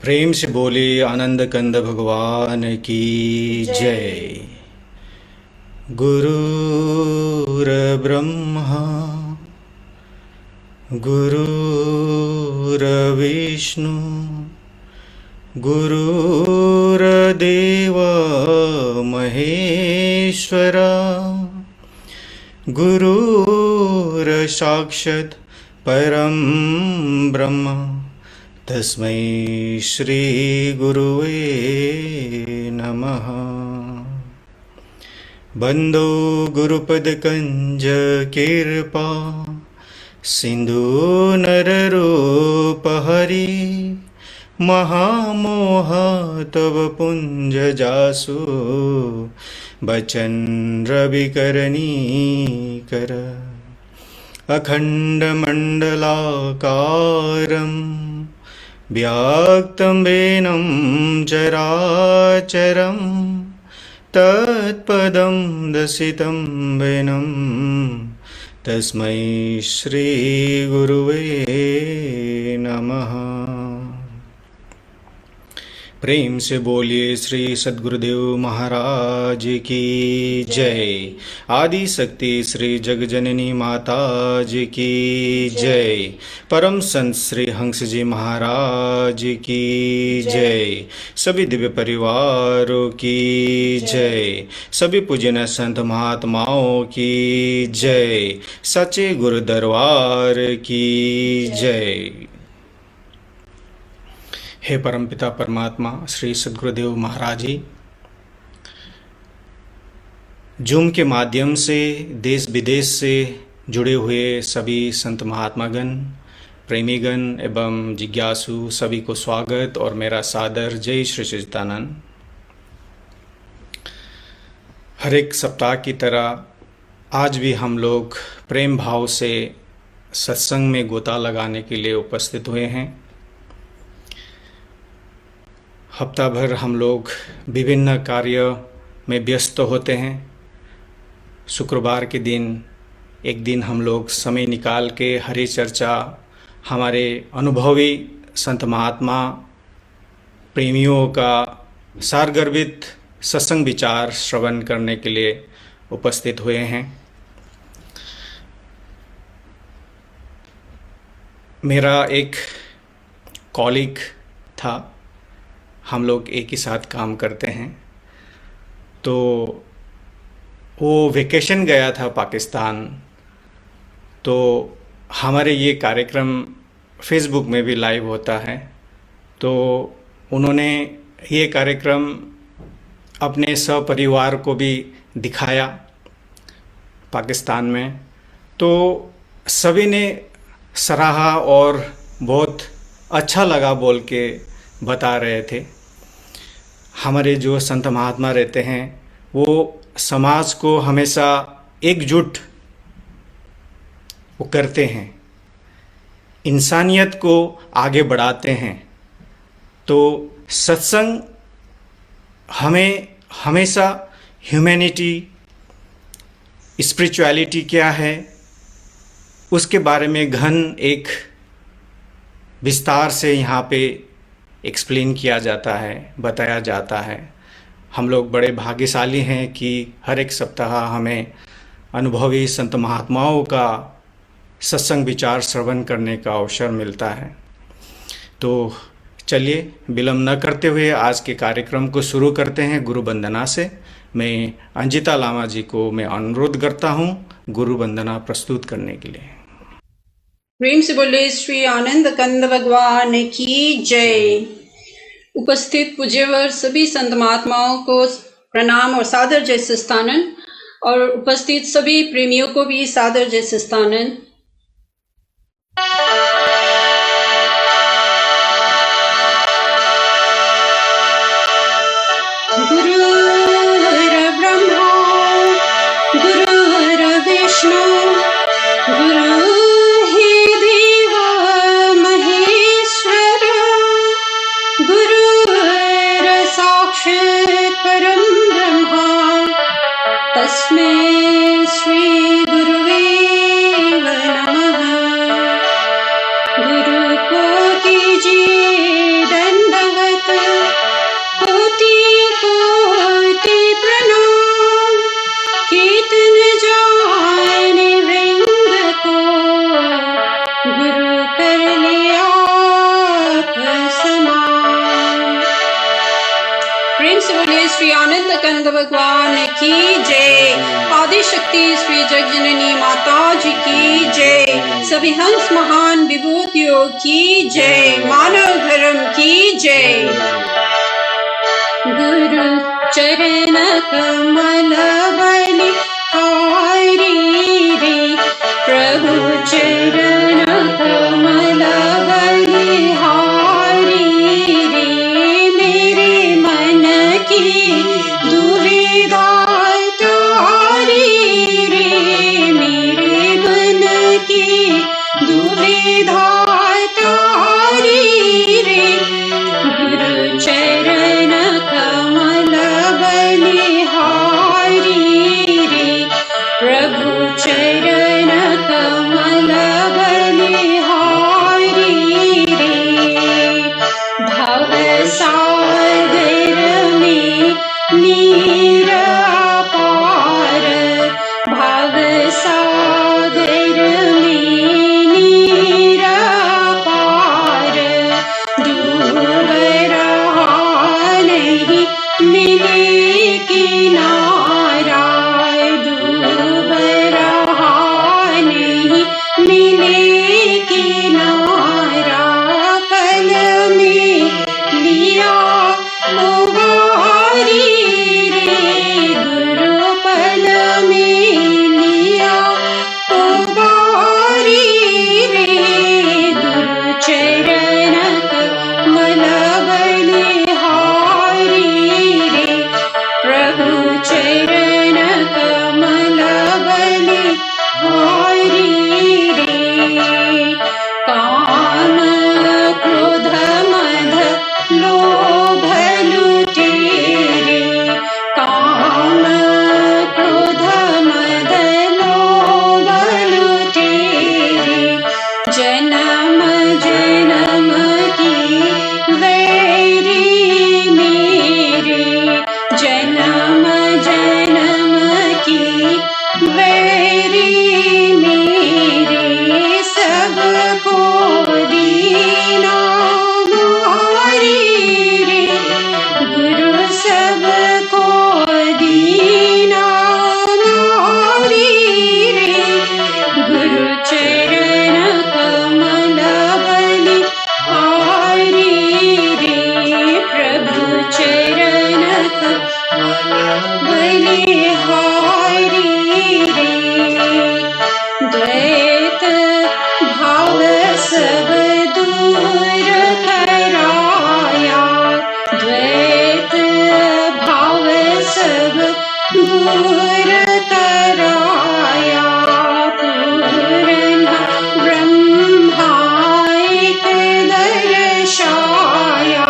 प्रेम से बोले आनंद कंद भगवान की जय। गुरुर्ब्रह्मा गुरुर्विष्णु गुरुर्देव महेश्वरा गुरुर्साक्षात् परं ब्रह्म तस्मै श्री गुरुवे नमः। बंदो गुरुपद कंज कृपा सिंधु नररूप हरि महामोह तव पुंज जासु बचन रविकरणी कर अखंड मंडलाकारं व्याक्तं वेनं चराचरं तत्पदं दर्शितं वेनं तस्मै श्री गुरुवे नमः। प्रेम से बोलिए श्री सद्गुरुदेव महाराज की जय। आदि शक्ति श्री जगजननी माता जी की जय। परम संत श्री हंस जी महाराज की जय। सभी दिव्य परिवारों की जय। सभी पूजनीय संत महात्माओं की जय। सच्चे गुरु दरबार की जय। हे परमपिता परमात्मा श्री सद्गुरुदेव महाराज जी, जूम के माध्यम से देश विदेश से जुड़े हुए सभी संत महात्मागण, प्रेमीगण एवं जिज्ञासु सभी को स्वागत और मेरा सादर जय श्री सच्चिदानंद। हर एक सप्ताह की तरह आज भी हम लोग प्रेम भाव से सत्संग में गोता लगाने के लिए उपस्थित हुए हैं। हफ्ता भर हम लोग विभिन्न कार्य में व्यस्त होते हैं। शुक्रवार के दिन एक दिन हम लोग समय निकाल के हरि चर्चा हमारे अनुभवी संत महात्मा प्रेमियों का सारगर्भित सत्संग विचार श्रवण करने के लिए उपस्थित हुए हैं। मेरा एक कॉलीग था, हम लोग एक ही साथ काम करते हैं, तो वो वेकेशन गया था पाकिस्तान। तो हमारे ये कार्यक्रम फेसबुक में भी लाइव होता है, तो उन्होंने ये कार्यक्रम अपने सपरिवार को भी दिखाया पाकिस्तान में। तो सभी ने सराहा और बहुत अच्छा लगा बोल के बता रहे थे। हमारे जो संत महात्मा रहते हैं वो समाज को हमेशा एकजुट वो करते हैं, इंसानियत को आगे बढ़ाते हैं। तो सत्संग हमें हमेशा ह्यूमैनिटी, स्पिरिचुअलिटी क्या है उसके बारे में घन एक विस्तार से यहाँ पे एक्सप्लेन किया जाता है, बताया जाता है। हम लोग बड़े भाग्यशाली हैं कि हर एक सप्ताह हमें अनुभवी संत महात्माओं का सत्संग विचार श्रवण करने का अवसर मिलता है। तो चलिए विलंब न करते हुए आज के कार्यक्रम को शुरू करते हैं गुरु वंदना से। मैं अंजिता लामा जी को मैं अनुरोध करता हूँ गुरु वंदना प्रस्तुत करने के लिए। प्रेम से बोले श्री आनंद कंद भगवान की जय। उपस्थित पूज्यवर सभी संत महात्माओं को प्रणाम और सादर जय सस्तानन, और उपस्थित सभी प्रेमियों को भी सादर जय सस्तानन। गुरुर्ब्रह्मा गुरुर्विष्णु गुरु तस्मै श्री गुरुवे नमः। गुरु को कीजिए दंडवत कंद भगवान की जय। आदि शक्ति श्री जगजननी माता जी की जय। सभी हंस महान विभूतियों की जय। मानव धर्म की जय। गुरु चरण कमल बलि हारी रे, प्रभु चरण कमल बलि हारी रे, मेरे मन की दुविधा तारी रे, मेरे मन की दुविधा तारी रे। गुरु चरण कमल बलि हारी रे, प्रभु चरण कमल बलि हारी रे। भव सागर में नीर पार, भव सागर में नीर पार, डूब रहा नहीं मिले किनारा, डूब रहा नहीं मिले किनारा। कल में लिया उबारी रे, गुरु पल में लिया उबारी रे। गुरु चरण कमल बलि हारी रे, प्रभु चरण कमल बलि हारी रे। काम क्रोध मद लोभ लुटेरे, काम क्रोध मद लोभ लुटेरे। जन्म जन्म की वैरी मेरे, जन्म जन्म की वैरी मेरे। सबको दीना मारी रे, गुरु सबको दीना मारी रे। गुरु चरण कमल बलि हारी रे, प्रभु चरण कमल बलि हारी रे। द्वैत भाव सब दूर कराया, द्वैत भाव सब दूर कराया। पूर्ण ब्रह्मा एक दर्शाया,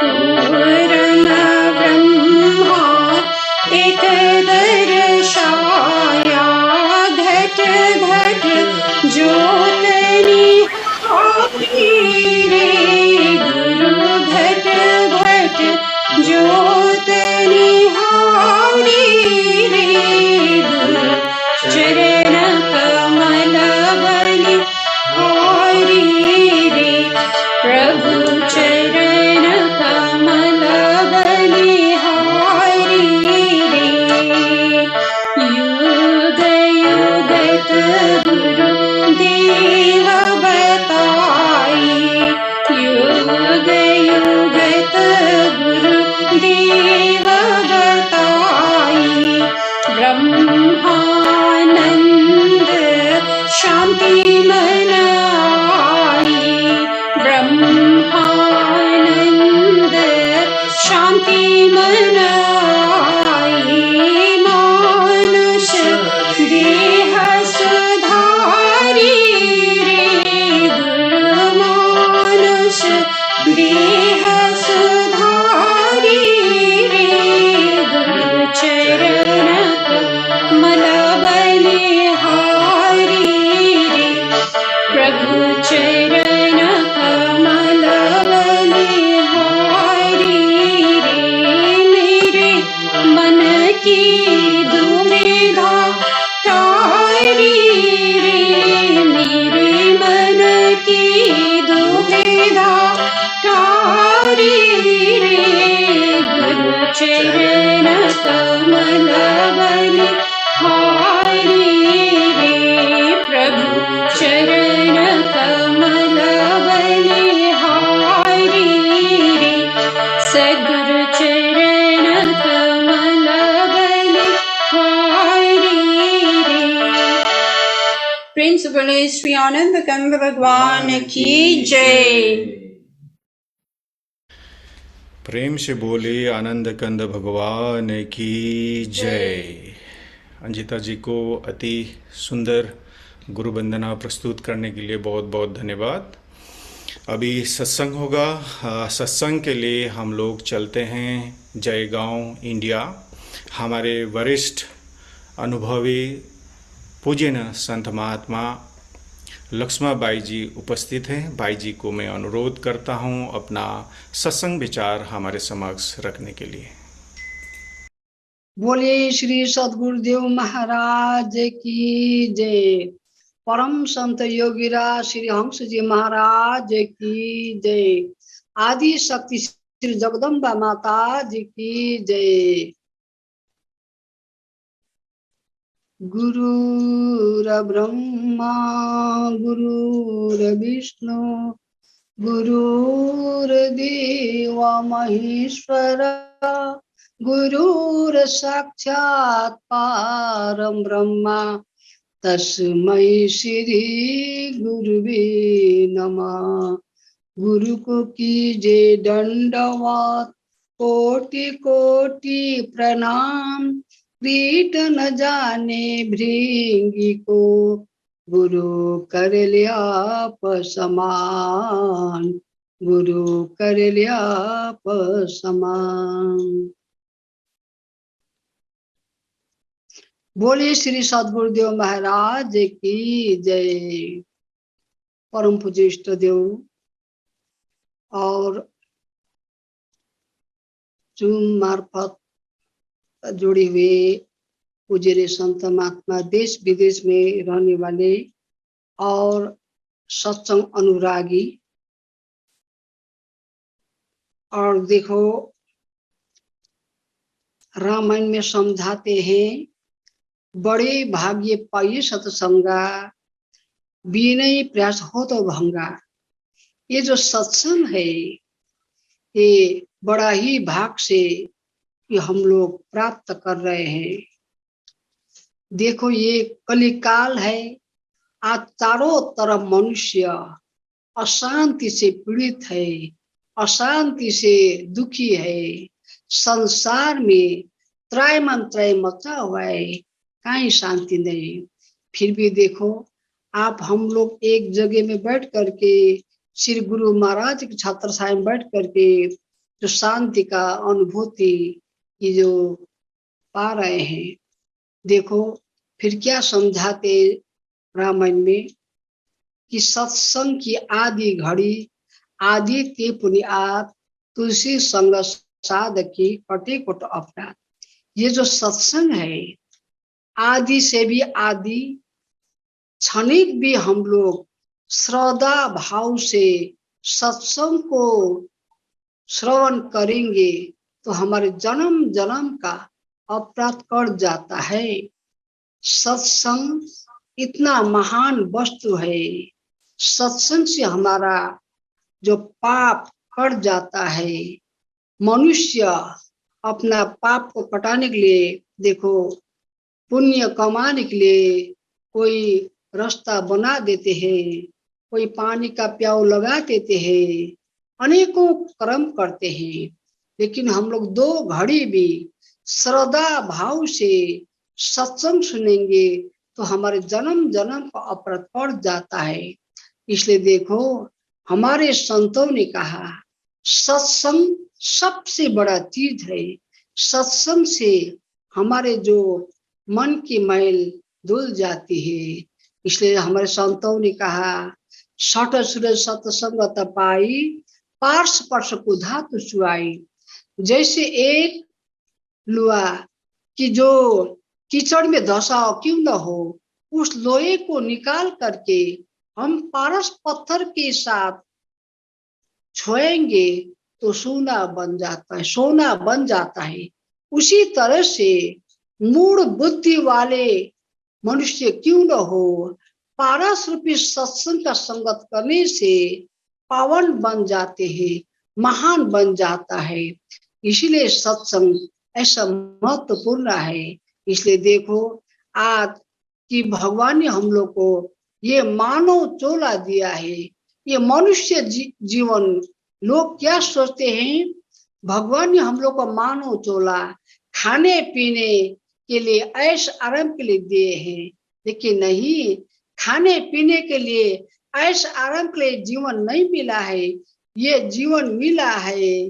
पूर्ण ब्रह्मा एक दर्शाया। घट घट ज्योत निहारी रे, गुरु घट घट ज्योत निहारी रे। गुरु चरण कमल बलि हारी रे, प्रभु चरण कमल बलि हारी रे। युग युगत गुरु देव बताई, युग युगत गुरु देव बताई। ब्रह्मानंद शांति मन आई, ब्रह्मानंद शांति मन आई। मानुष देह सुधारी रे, गुरु मानुष देह सुधारी रे। गुरु चरण कमल बलि हारी रे, प्रभु चरण कमल बलि हारी रे। मेरे मन की दुविधा तारी रे, मेरे मन की दुविधा तारी रे। गुरु चरण कमल बलि हारी रे प्रभु चरण कमल बलि हारी रे सद्गुरु चरण कमल बलि हारी रे। प्रेम से बोले श्री आनंद कंद भगवान की जय। प्रेम से बोले आनंद कंद भगवान की जय। अंजिता जी को अति सुंदर गुरु वंदना प्रस्तुत करने के लिए बहुत बहुत धन्यवाद। अभी सत्संग होगा। सत्संग के लिए हम लोग चलते हैं जयगांव इंडिया। हमारे वरिष्ठ अनुभवी पूज्य संत महात्मा लक्ष्मण बाई जी उपस्थित हैं। बाई जी को मैं अनुरोध करता हूं अपना सत्संग विचार हमारे समक्ष रखने के लिए। बोले श्री सद्गुरुदेव महाराज की जय। परम संत योगीराज श्री हंस जी महाराज की जय। आदि शक्ति श्री जगदम्बा माता जी की जय। गुरुर ब्रह्मा गुरुर विष्णु गुरुर्देव महेश्वर गुरुर साक्षात् परम ब्रह्मा तस्मै श्री गुरुवे नमः। गुरु को कीजिए दंडवत कोटि कोटि प्रणाम। प्रीत न जाने भृंगी को गुरु कर लिया समान। गुरु कर लिया समान। बोले श्री सद्गुरुदेव महाराज की जय। परम पूज्य इष्ट देव और जूम मार्फत जुड़े हुए पूज्य संत महात्मा देश विदेश में रहने वाले और सत्संग अनुरागी। और देखो रामायण में समझाते हैं बड़े भाग्य पाइए सत्संगा बिनय प्रयास हो तो भंगा। ये जो सत्संग है ये बड़ा ही भाग से कि हम लोग प्राप्त कर रहे हैं। देखो ये कलिकाल है। आज चारों तरफ मनुष्य अशांति से पीड़ित है, अशांति से दुखी है। संसार में त्रैमन त्रय मचा हुआ है, कहीं शांति नहीं। फिर भी देखो आप हम लोग एक जगह में बैठ करके श्री गुरु महाराज के छात्र छाया में बैठ करके जो शांति का अनुभूति ये जो पा रहे हैं। देखो फिर क्या समझाते रामायण में कि सत्संग की आदि घड़ी आदि ते पुनियात तुलसी संग साधकी कटे कोट अपराध। ये जो सत्संग है आदि से भी आदि क्षणिक भी हम लोग श्रद्धा भाव से सत्संग को श्रवण करेंगे तो हमारे जन्म जन्म का अपराध कट जाता है। सत्संग इतना महान वस्तु है। सत्संग से हमारा जो पाप कट जाता है। मनुष्य अपना पाप को कटाने के लिए देखो पुण्य कमाने के लिए कोई रास्ता बना देते हैं, कोई पानी का प्याऊ लगा देते हैं, अनेकों कर्म करते हैं। लेकिन हम लोग दो घड़ी भी श्रद्धा भाव से सत्संग सुनेंगे तो हमारे जन्म जन्म का अपराध कट जाता है। इसलिए देखो हमारे संतों ने कहा सत्संग सबसे बड़ा चीज है। सत्संग से हमारे जो मन की मैल धुल जाती है। इसलिए हमारे संतों ने कहा सठ सुर सत्संग पाई पार्श पर्श को धातु सुआई। जैसे एक लुआ कि जो कीचड़ में धसा क्यों न हो उस लोहे को निकाल करके हम पारस पत्थर के साथ छुएंगे तो सोना बन जाता है, सोना बन जाता है। उसी तरह से मूढ़ बुद्धि वाले मनुष्य क्यों न हो, पारस रूपी सत्संग का संगत करने से पावन बन जाते हैं, महान बन जाता है। इसलिए सत्संग ऐसा महत्वपूर्ण है। इसलिए देखो आज कि भगवान ने हम लोग को ये मानव चोला दिया है, ये मनुष्य जीवन। लोग क्या सोचते हैं, भगवान ने हम लोग को मानव चोला खाने पीने के लिए, ऐश आराम के लिए दिए हैं, लेकिन नहीं, खाने पीने के लिए, ऐश आराम के लिए जीवन नहीं मिला है। ये जीवन मिला है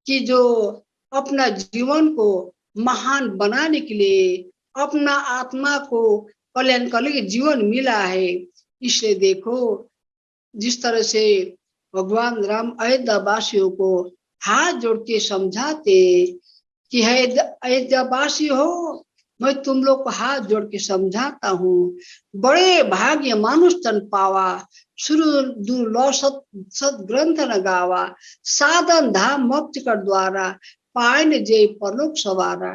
कि जो अपना जीवन को महान बनाने के लिए, अपना आत्मा को कल्याण करने के जीवन मिला है। इसलिए देखो जिस तरह से भगवान राम अयोध्या वासियों को हाथ जोड़ के समझाते कि है अयोध्या वासी हो, मैं तुम लोग को हाथ जोड़ के समझाता हूँ, बड़े भाग्य मानुष तन पावा, शुरू दुर्लभ सत ग्रंथ न गावा, साधन धाम मुक्ति कर द्वारा, पायन जय परलोक सवारा।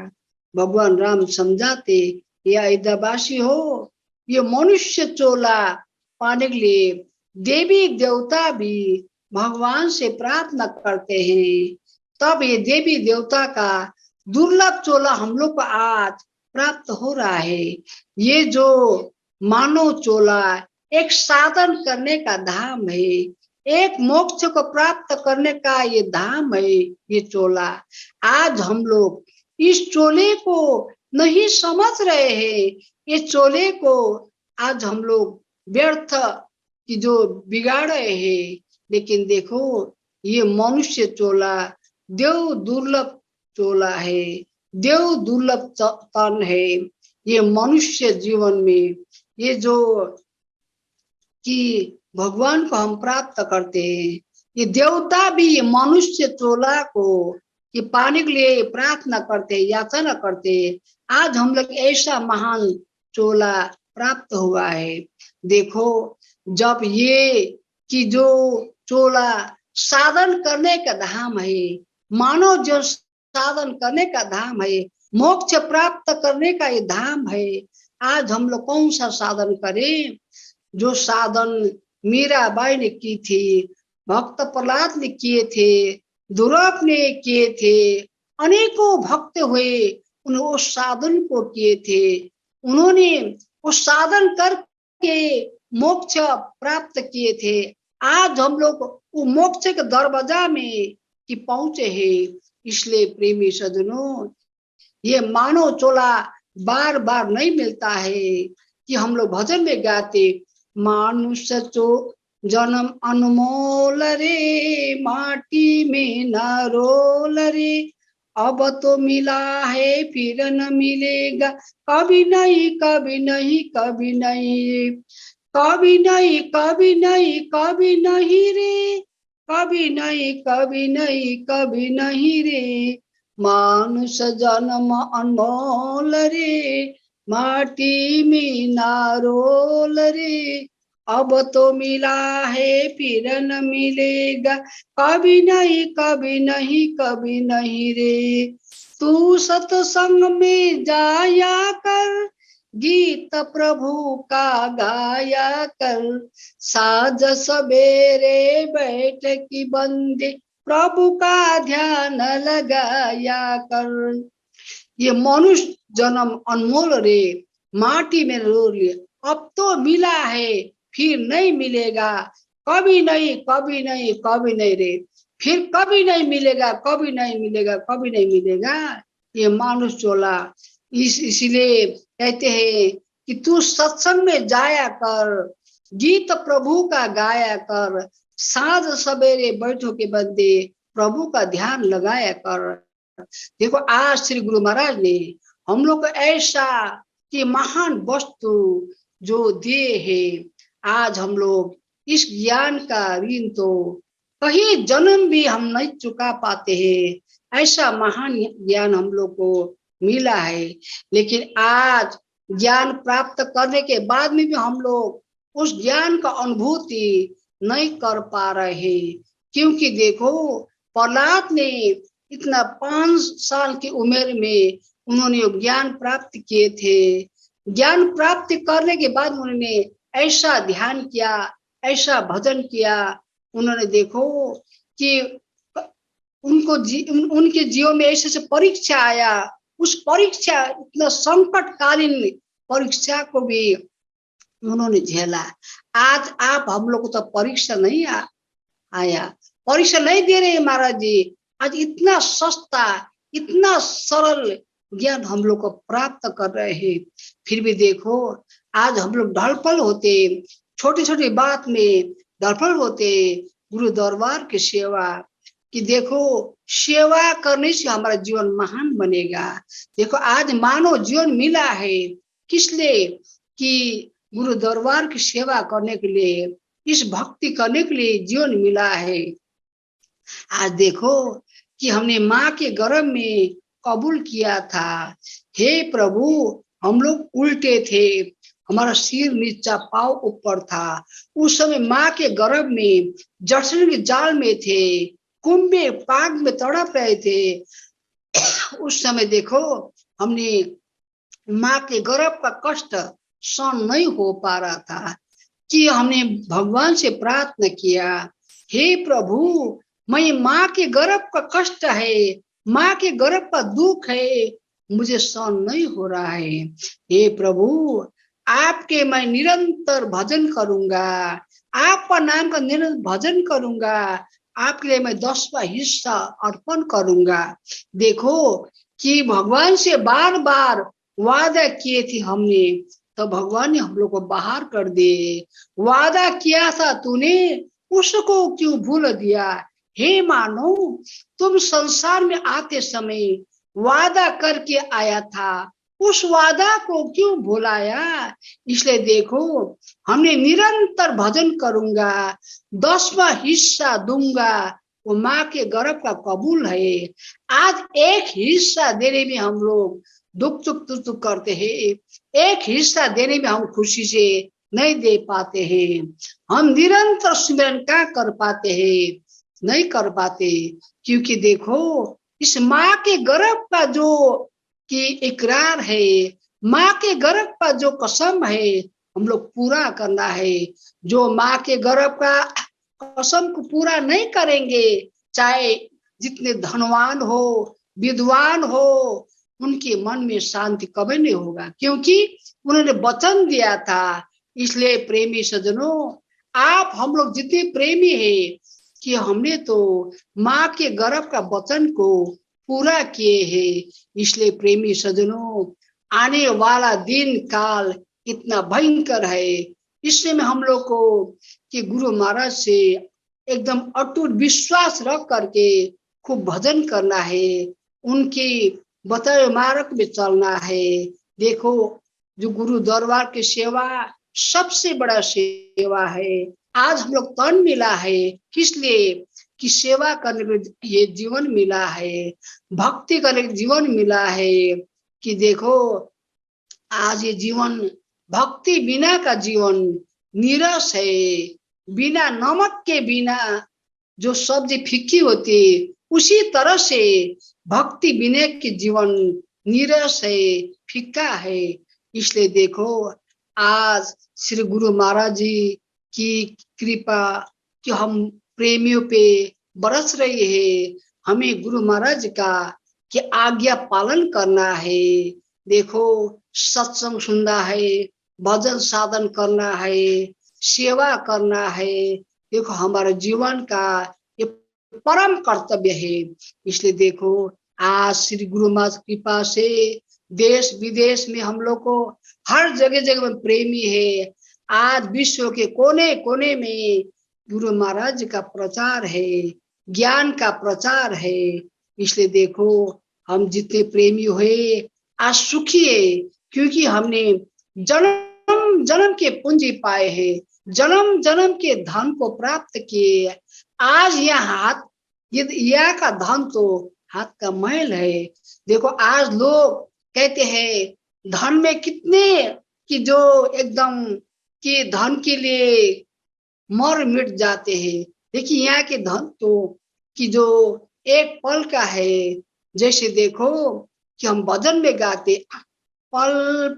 भगवान राम समझाते, ये अयोध्यावासी हो, ये मनुष्य चोला पाने के लिए देवी देवता भी भगवान से प्रार्थना करते हैं, तब ये देवी देवता का दुर्लभ चोला हम लोग को आज प्राप्त हो रहा है। ये जो मानव चोला एक साधन करने का धाम है, एक मोक्ष को प्राप्त करने का ये धाम है, ये चोला। आज हम लोग इस चोले को नहीं समझ रहे हैं, ये चोले को आज हम लोग व्यर्थ की जो बिगाड़ रहे हैं। लेकिन देखो ये मनुष्य चोला देव दुर्लभ चोला है, देव दुर्लभ तन है। ये मनुष्य जीवन में ये जो कि भगवान को हम प्राप्त करते हैं, ये देवता भी ये मनुष्य चोला को कि पाने के लिए प्रार्थना करते, याचना करते। आज हम लोग ऐसा महान चोला प्राप्त हुआ है। देखो जब ये कि जो चोला साधन करने का धाम है, मानव जो साधन करने का धाम है, मोक्ष प्राप्त करने का ये धाम है, आज हम लोग कौन सा साधन करें? जो साधन मीराबाई ने की थी, भक्त प्रहलाद ने किए थे, ध्रुव ने किए थे, अनेकों भक्त हुए, उन्होंने उस साधन को किए थे, उन्होंने उस साधन करके मोक्ष प्राप्त किए थे। आज हम लोग वो मोक्ष के दरवाजा में कि पहुंचे हैं। इसलिए प्रेमी सज्जनों, ये मानव चोला बार बार नहीं मिलता है कि हम लोग भजन में गाते, मानुष चो जन्म अनमोल रे, माटी में न रोल रे, अब तो मिला है फिर न मिलेगा, कभी नहीं कभी नहीं कभी नहीं, कभी नहीं कभी नहीं कभी नहीं रे, कभी नहीं कभी नहीं कभी नहीं रे, मानुष जन्म अनमोल रे, माटी में ना रोल रे, अब तो मिला है फिर न मिलेगा, कभी नहीं कभी नहीं कभी नहीं रे। तू सत्संग में जाया कर, गीत प्रभु का गाया कर, साँझ सवेरे बैठ की बंदे प्रभु का ध्यान लगाया कर। ये मनुष्य जन्म अनमोल रे, माटी में रो लिया, अब तो मिला है फिर नहीं मिलेगा, कभी नहीं कभी नहीं कभी नहीं रे, फिर कभी नहीं मिलेगा, कभी नहीं मिलेगा, कभी नहीं मिलेगा। ये मानुष चोला इसलिए कहते हैं कि तू सत्संग में जाया कर, गीत प्रभु का गाया कर, साँझ सवेरे बैठो के बंदे प्रभु का ध्यान लगाया कर। देखो आज श्री गुरु महाराज ने हम लोग को ऐसा कि महान वस्तु जो दिए है, आज हम लोग इस ज्ञान का ऋण तो कहीं जन्म भी हम नहीं चुका पाते हैं। ऐसा महान ज्ञान हम लोग को मिला है, लेकिन आज ज्ञान प्राप्त करने के बाद में भी हम लोग उस ज्ञान का अनुभूति नहीं कर पा रहे हैं। क्योंकि देखो प्रहलाद ने इतना 5 साल की उम्र में उन्होंने ज्ञान प्राप्त किए थे। ज्ञान प्राप्त करने के बाद उन्होंने ऐसा ध्यान किया, ऐसा भजन किया। उन्होंने देखो कि उनके जीवन में ऐसे परीक्षा आया। उस परीक्षा, इतना संकटकालीन परीक्षा को भी उन्होंने झेला। आज आप हम लोग को तो परीक्षा नहीं आया, परीक्षा नहीं दे रहे महाराज जी। आज इतना सस्ता, इतना सरल ज्ञान हम लोग को प्राप्त कर रहे हैं, फिर भी देखो आज हम लोग ढलपल होते, छोटी छोटी बात में ढलपल होते। गुरु दरबार की सेवा कि देखो सेवा करने से हमारा जीवन महान बनेगा। देखो आज मानव जीवन मिला है किसलिए? कि गुरु दरबार की सेवा करने के लिए, इस भक्ति करने के लिए जीवन मिला है। आज देखो कि हमने माँ के गर्भ में कबूल किया था। हे प्रभु, हम लोग उल्टे थे, हमारा सिर नीचा पाँव ऊपर था। उस समय माँ के गर्भ में जठर के जाल में थे, कुंभे पाग में तड़प रहे थे। उस समय देखो हमने माँ के गर्भ का कष्ट सहन नहीं हो पा रहा था कि हमने भगवान से प्रार्थना किया, हे प्रभु, मैं माँ के गर्भ का कष्ट है, माँ के गर्भ का दुख है, मुझे सहन नहीं हो रहा है। हे प्रभु, आपके मैं निरंतर भजन करूंगा, आपका नाम का निरंतर भजन करूंगा, आपके लिए मैं 10वां हिस्सा अर्पण करूंगा। देखो कि भगवान से बार बार वादा किए थे हमने, तो भगवान ने हम लोग को बाहर कर दे। वादा किया था तूने, उसको क्यों भूल दिया? हे मानो, तुम संसार में आते समय वादा करके आया था, उस वादा को क्यों भुलाया? इसलिए देखो हमने निरंतर भजन करूंगा, 10वां हिस्सा दूंगा, वो माँ के गर्भ का कबूल है। आज एक हिस्सा देने में हम लोग दुख तुक करते हैं, एक हिस्सा देने में हम खुशी से नहीं दे पाते हैं। हम निरंतर स्मरण क्या कर पाते हैं? नहीं कर पाते, क्योंकि देखो इस माँ के गर्भ का जो कि इकरार है, माँ के गर्भ का जो कसम है, हम लोग पूरा करना है। जो माँ के गर्भ का कसम को पूरा नहीं करेंगे, चाहे जितने धनवान हो, विद्वान हो, उनके मन में शांति कभी नहीं होगा, क्योंकि उन्होंने वचन दिया था। इसलिए प्रेमी सज्जनों, आप हम लोग जितने प्रेमी है कि हमने तो माँ के गर्भ का वचन को पूरा किए हैं। इसलिए प्रेमी सज्जनों, आने वाला दिन काल इतना भयंकर है, इसलिए मैं हम लोग को कि गुरु महाराज से एकदम अटूट विश्वास रख करके खूब भजन करना है, उनकी बताए मार्ग में चलना है। देखो जो गुरु दरबार की सेवा सबसे बड़ा सेवा है। आज हम लोग तन मिला है किसलिए? कि सेवा करने के ये जीवन मिला है, भक्ति करने के जीवन मिला है। कि देखो आज ये जीवन भक्ति बिना का जीवन नीरस है। बिना नमक के बिना जो सब्जी फीकी होती, उसी तरह से भक्ति बिना के जीवन नीरस है, फीका है। इसलिए देखो आज श्री गुरु महाराज जी की कृपा कि हम प्रेमियों पे बरस रही है। हमें गुरु महाराज का कि आज्ञा पालन करना है। देखो सत्संग सुनना है, भजन साधन करना है, सेवा करना है। देखो हमारे जीवन का ये परम कर्तव्य है। इसलिए देखो आज श्री गुरु महाराज की कृपा से देश विदेश में हम लोग को हर जगह जगह में प्रेमी है। आज विश्व के कोने कोने में गुरु महाराज का प्रचार है, ज्ञान का प्रचार है। इसलिए देखो हम जितने प्रेमी हुए आज सुखी है, क्योंकि हमने जन्म जन्म के पूंजी पाए हैं, जन्म जन्म के धन को प्राप्त किए। आज यह हाथ यह का धन तो हाथ का मैल है। देखो आज लोग कहते हैं धन में कितने कि जो एकदम कि धन के लिए मर मिट जाते हैं। देखिए यहाँ के धन तो कि जो एक पल का है। जैसे देखो कि हम भजन में गाते, पल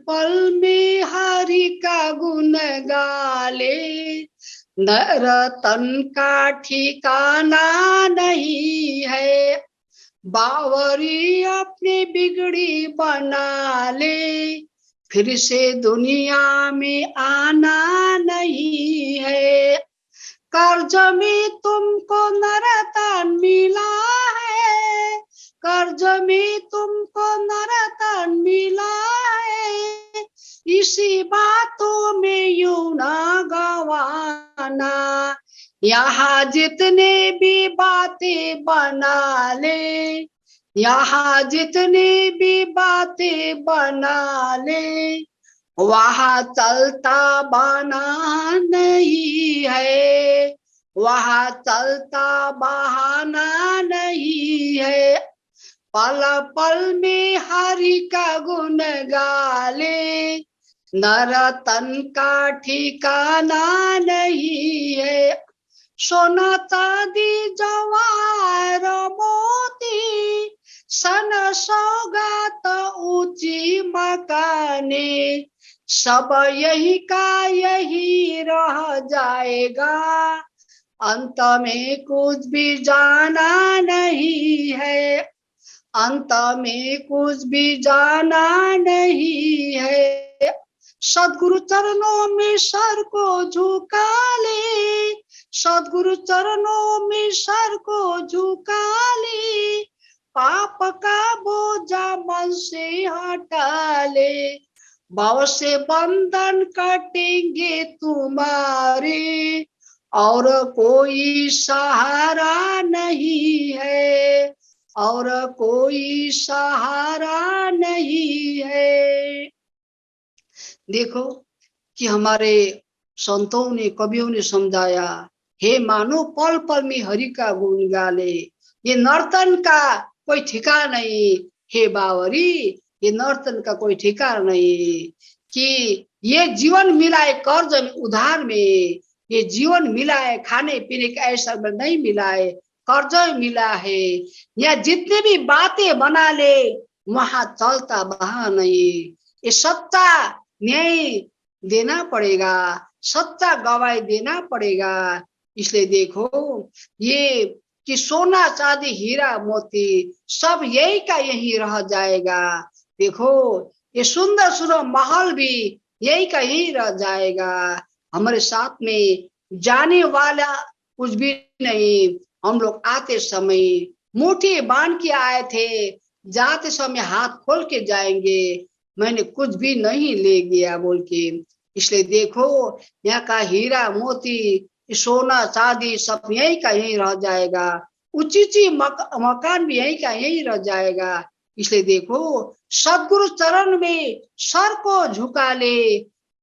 पल में हरि का गुण गाले, नर तन का ठिकाना नहीं है, बावरी अपनी बिगड़ी बना ले, फिर से दुनिया में आना नहीं है। कर्ज में तुमको नरतन मिला है, कर्ज में तुमको नरतन मिला है, इसी बातों में यूं ना गवाना। यहाँ जितने भी बातें बना ले, यहाँ जितने भी बातें बना ले, वहाँ चलता बहाना नहीं है, वहाँ चलता बहाना नहीं है। पल पल में हरि का गुण गाले, नर तन का ठिकाना नहीं है। सोना चांदी जवाहर मोती, सन सौगात ऊंची मकाने, सब यही का यही रह जाएगा, अंत में कुछ भी जाना नहीं है, अंत में कुछ भी जाना नहीं है। सद्गुरु चरणों में सर को झुका ले, सद्गुरु चरणों में सर को झुका ले, पाप का बोझा मन से हटा ले, भाव से बंधन कटेंगे तुम्हारे, और कोई सहारा नहीं है, और कोई सहारा नहीं है। देखो कि हमारे संतों ने, कवियों ने समझाया, हे मानो पल पल में हरि का गुण गाले, ये नर्तन का कोई ठिकाना नहीं। हे बावरी, ये नर्तन का कोई ठिकाना नहीं, कि ये जीवन मिला है कर्ज में, उधार में, ये जीवन मिला है खाने पीने का ऐसा में नहीं मिला है, कर्ज मिला है। या जितने भी बातें बना ले, वहां चलता बहा नहीं। ये सच्चा न्याय देना पड़ेगा, सच्चा गवाही देना पड़ेगा। इसलिए देखो ये कि सोना चांदी हीरा मोती सब यही का यही रह जाएगा। देखो ये सुंदर सुंदर महल भी यही का यही रह जाएगा। हमारे साथ में जाने वाला कुछ भी नहीं। हम लोग आते समय मुट्ठी बांध के आए थे, जाते समय हाथ खोल के जाएंगे, मैंने कुछ भी नहीं ले गया बोल के। इसलिए देखो यहाँ का हीरा मोती सोना चांदी सब यही का यही रह जाएगा, ऊंची मकान भी यही का यही रह जाएगा। इसलिए देखो सद्गुरु चरण में सर को झुका ले,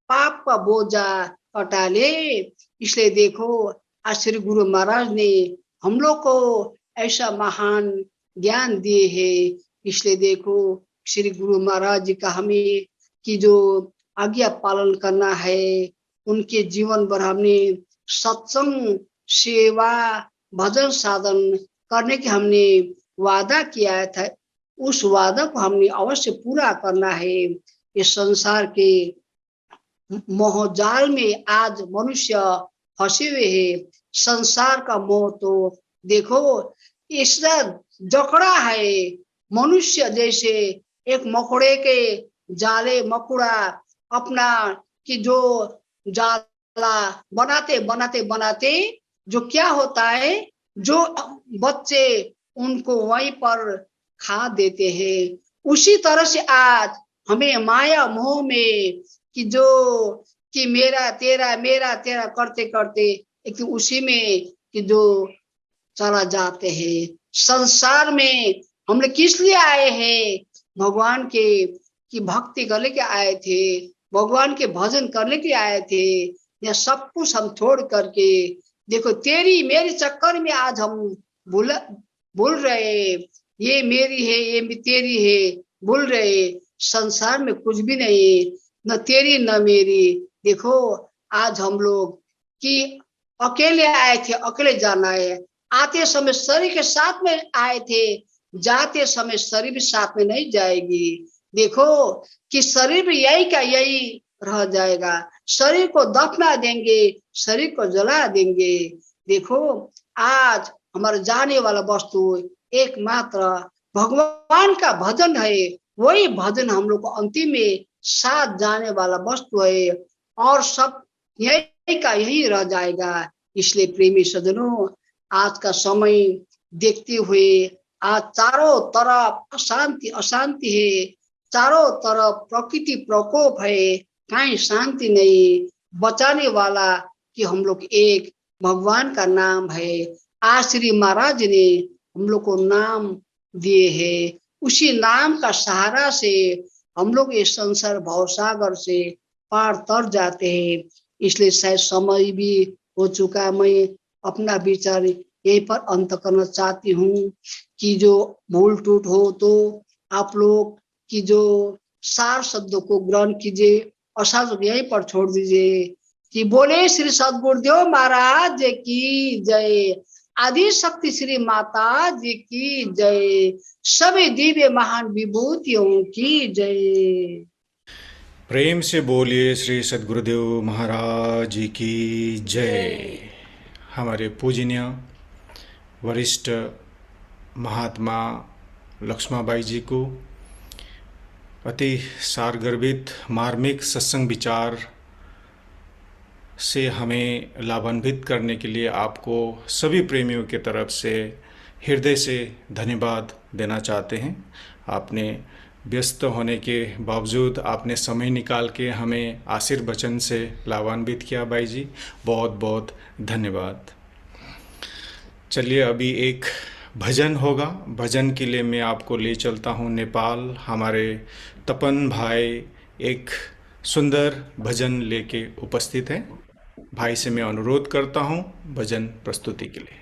पाप का बोझा कटा ले। इसलिए देखो आज श्री गुरु महाराज ने हम लोग को ऐसा महान ज्ञान दिए है। इसलिए देखो श्री गुरु महाराज जी का हमें की जो आज्ञा पालन करना है, उनके जीवन भर हमने सत्संग सेवा भजन साधन करने के हमने वादा किया था, उस वादा को हमने अवश्य पूरा करना है। इस संसार के मोहजाल में आज मनुष्य फंसे हुए है। संसार का मोह तो देखो इसका जकड़ा है, मनुष्य जैसे एक मकोड़े के जाले मकुड़ा अपना कि जो जाला बनाते बनाते बनाते जो क्या होता है, जो बच्चे उनको वहीं पर खा देते हैं। उसी तरह से आज हमें माया मोह में कि जो कि मेरा तेरा करते करते एक तो उसी में कि जो चला जाते हैं। संसार में हम लोग किस लिए आए हैं? भगवान के की भक्ति करने के आए थे, भगवान के भजन करने के आए थे। यह सब कुछ हम छोड़ करके देखो तेरी मेरी चक्कर में आज हम बोल रहे, ये मेरी है ये तेरी है बोल रहे। संसार में कुछ भी नहीं, न तेरी न मेरी। देखो आज हम लोग कि अकेले आए थे, अकेले जाना है, आते समय शरीर के साथ में आए थे, जाते समय शरीर भी साथ में नहीं जाएगी। देखो कि शरीर भी यही का यही रह जाएगा। शरीर को दफना देंगे, शरीर को जला देंगे। देखो आज हमारा जाने वाला वस्तु एकमात्र भगवान का भजन है। वही भजन हम लोग को अंतिम में साथ जाने वाला वस्तु है, और सब यही का यही रह जाएगा। इसलिए प्रेमी सज्जनों, आज का समय देखते हुए आज चारों तरफ अशांति अशांति है, चारों तरफ प्रकृति प्रकोप है, कहीं शांति नहीं। बचाने वाला कि हम लोग एक भगवान का नाम है। आज श्री महाराज ने हम लोग को नाम दिए है, उसी नाम का सहारा से हम लोग इस संसार भवसागर से पार तर जाते हैं। इसलिए शायद समय भी हो चुका। मैं अपना विचार यहीं पर अंत करना चाहती हूँ कि जो भूल टूट हो तो आप लोग की जो सार शब्दों को ग्रहण कीजिए, असार यहीं पर छोड़ दीजिए। कि बोले श्री सद्गुरुदेव महाराज की जय, आदि शक्ति श्री माता जी की जय, सभी दिव्य महान विभूतियों की जय। प्रेम से बोलिए श्री सद्गुरुदेव महाराज की जय। हमारे पूजनीय वरिष्ठ महात्मा लक्ष्माबाई जी को अति सारगर्भित मार्मिक सत्संग विचार से हमें लाभान्वित करने के लिए आपको सभी प्रेमियों की तरफ से हृदय से धन्यवाद देना चाहते हैं। आपने व्यस्त होने के बावजूद आपने समय निकाल के हमें आशीर्वचन से लाभान्वित किया। भाई जी बहुत बहुत धन्यवाद। चलिए अभी एक भजन होगा। भजन के लिए मैं आपको ले चलता हूँ नेपाल। हमारे तपन भाई एक सुंदर भजन लेके उपस्थित हैं। भाई से मैं अनुरोध करता हूँ भजन प्रस्तुति के लिए।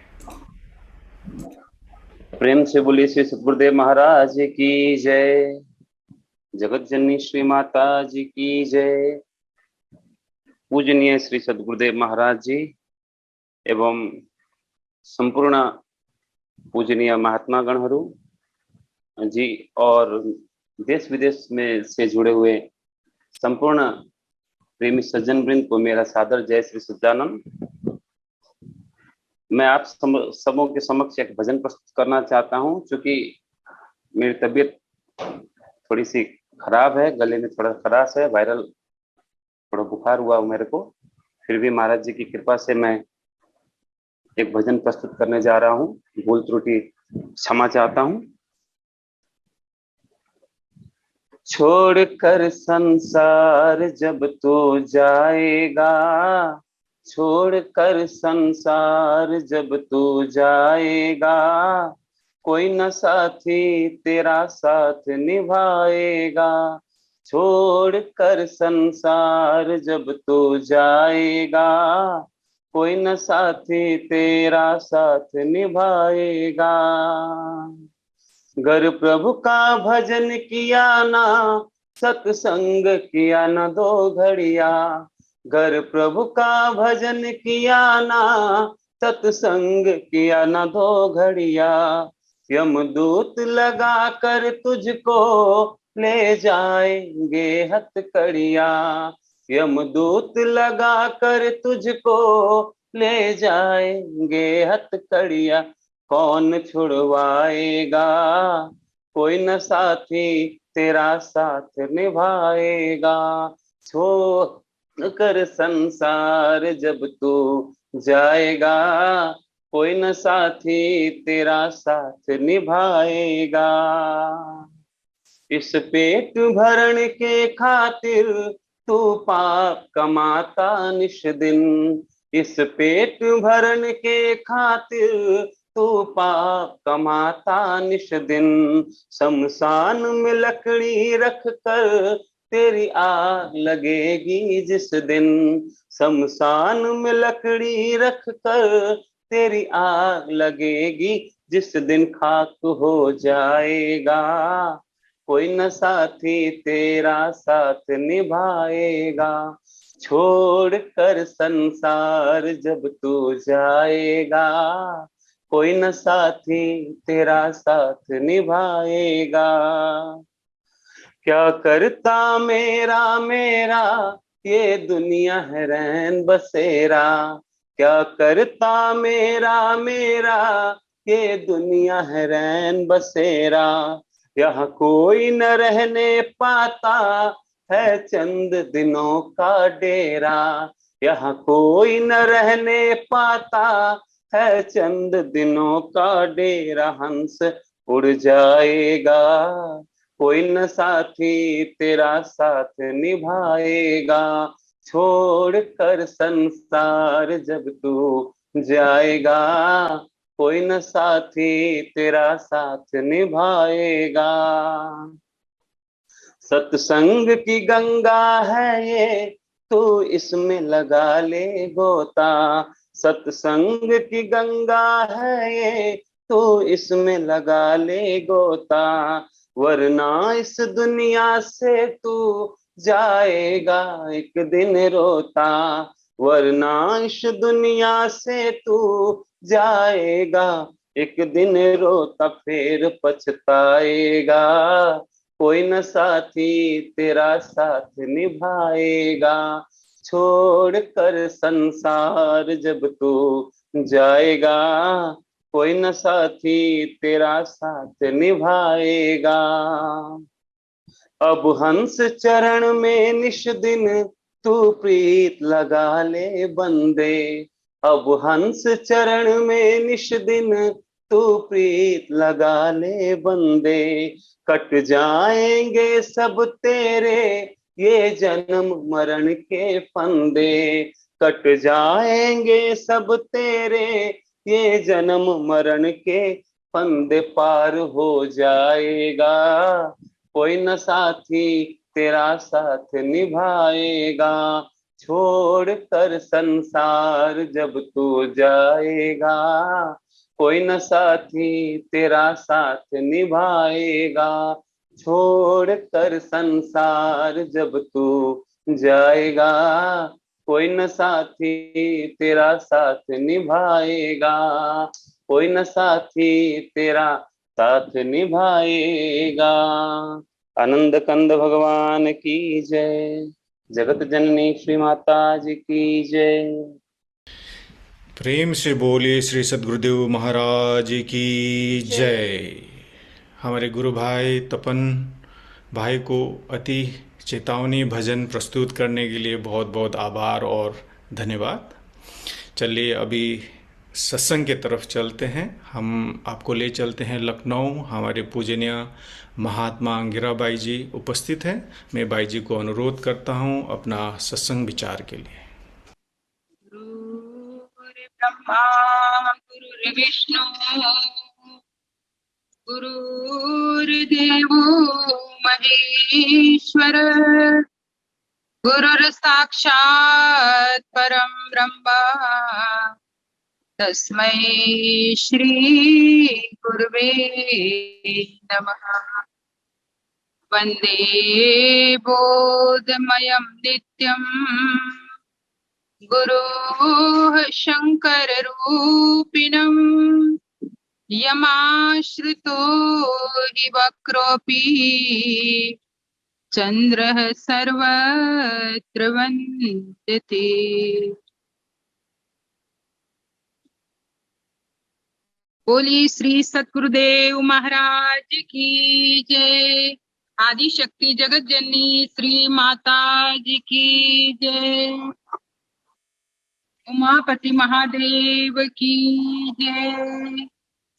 प्रेम से बोलिए श्री सद्गुरुदेव महाराज की जय, जगत जननी श्री माता जी की जय। पूजनीय श्री सद्गुरुदेव महाराज जी एवं संपूर्ण पूजनीय महात्मा गणहरू जी और देश विदेश में से जुड़े हुए संपूर्ण प्रेमी सज्जन वृंद को मेरा सादर जय श्री सच्चिदानंद। मैं आप सबों के समक्ष एक भजन प्रस्तुत करना चाहता हूं। क्योंकि मेरी तबीयत थोड़ी सी खराब है, गले में थोड़ा खराश है, वायरल थोड़ा बुखार हुआ मेरे को। फिर भी महाराज जी की कृपा से मैं एक भजन प्रस्तुत करने जा रहा हूं। भूल त्रुटि क्षमा चाहता हूं। छोड़कर संसार जब तू जाएगा, छोड़कर संसार जब तू जाएगा, कोई न साथी तेरा साथ निभाएगा। छोड़कर संसार जब तू जाएगा, कोई न साथी तेरा साथ निभाएगा। घर प्रभु का भजन किया ना, सत्संग किया न दो घड़िया। घर प्रभु का भजन किया ना, सत्संग किया न दो घड़िया। यमदूत लगा कर तुझको ले जाएंगे हथकड़िया। यमदूत लगा कर तुझको ले जाएंगे हथकड़िया। कौन छुड़वाएगा, कोई न साथी तेरा साथ निभाएगा। छोड़ कर संसार जब तू जाएगा, कोई न साथी तेरा साथ निभाएगा। इस पेट भरण के खातिर तू पाप कमाता निश दिन। इस पेट भरण के खातिर तू पाप कमाता निश दिन। शमशान में लकड़ी रख कर तेरी आग लगेगी जिस दिन। शमशान में लकड़ी रख कर तेरी आग लगेगी जिस दिन। खाक हो जाएगा, कोई न साथी तेरा साथ निभाएगा। छोड़ कर संसार जब तू जाएगा, कोई न साथी तेरा साथ निभाएगा। क्या करता मेरा मेरा ये दुनिया है रैन बसेरा। क्या करता मेरा मेरा ये दुनिया है रैन बसेरा। यहाँ कोई न रहने पाता है चंद दिनों का डेरा। यहाँ कोई न रहने पाता है चंद दिनों का डेरा। हंस उड़ जाएगा, कोई न साथी तेरा साथ निभाएगा। छोड़ कर संसार जब तू जाएगा, कोई न साथी तेरा साथ निभाएगा। सत्संग की गंगा है ये, तू इसमें लगा ले गोता। सत्संग की गंगा है ये, तू इसमें लगा ले गोता। वरना इस दुनिया से तू जाएगा एक दिन रोता। वरना इस दुनिया से तू जाएगा एक दिन रोता, फिर पछताएगा। कोई न साथी तेरा साथ निभाएगा। छोड़ कर संसार जब तू जाएगा, कोई न साथी तेरा साथ निभाएगा। अब हंस चरण में निश दिन तू प्रीत लगा ले बंदे। अब हंस चरण में निश दिन तू प्रीत लगा ले बंदे। कट जाएंगे सब तेरे ये जन्म मरण के फंदे। कट जाएंगे सब तेरे ये जन्म मरण के फंदे। पार हो जाएगा, कोई न साथी तेरा साथ निभाएगा। छोड़ कर संसार जब तू जाएगा, कोई न साथी तेरा साथ निभाएगा। छोड़ कर संसार जब तू जाएगा, कोई न साथी तेरा साथ निभाएगा। कोई न साथी तेरा साथ निभाएगा। आनंद कंद भगवान की जय। जगत जननी श्री माता जी की जय। प्रेम से बोलिए श्री सद्गुरुदेव महाराज की जय। हमारे गुरु भाई तपन भाई को अति चेतावनी भजन प्रस्तुत करने के लिए बहुत बहुत आभार और धन्यवाद। चलिए अभी सत्संग के तरफ चलते हैं। हम आपको ले चलते हैं लखनऊ। हमारे पूजनीय महात्मा अंगिरा बाई जी उपस्थित हैं। मैं बाई जी को अनुरोध करता हूं अपना सत्संग विचार के लिए। गुरुर्ब्रह्मा गुरुर्विष्णु गुरुर्देवो महेश्वर गुरुर्साक्षात् परं ब्रह्म तस्मै श्री गुरुवे नमः। वन्दे बोधमयं नित्यं गुरोः शङ्कररूपिणं। यमाश्रितो हि वक्रोऽपि चन्द्रः सर्वत्र वन्द्यते। बोलिए श्री सद्गुरुदेव महाराज की जय। आदि शक्ति जगत जननी श्री माता जी की जय। उमापति महादेव की जय।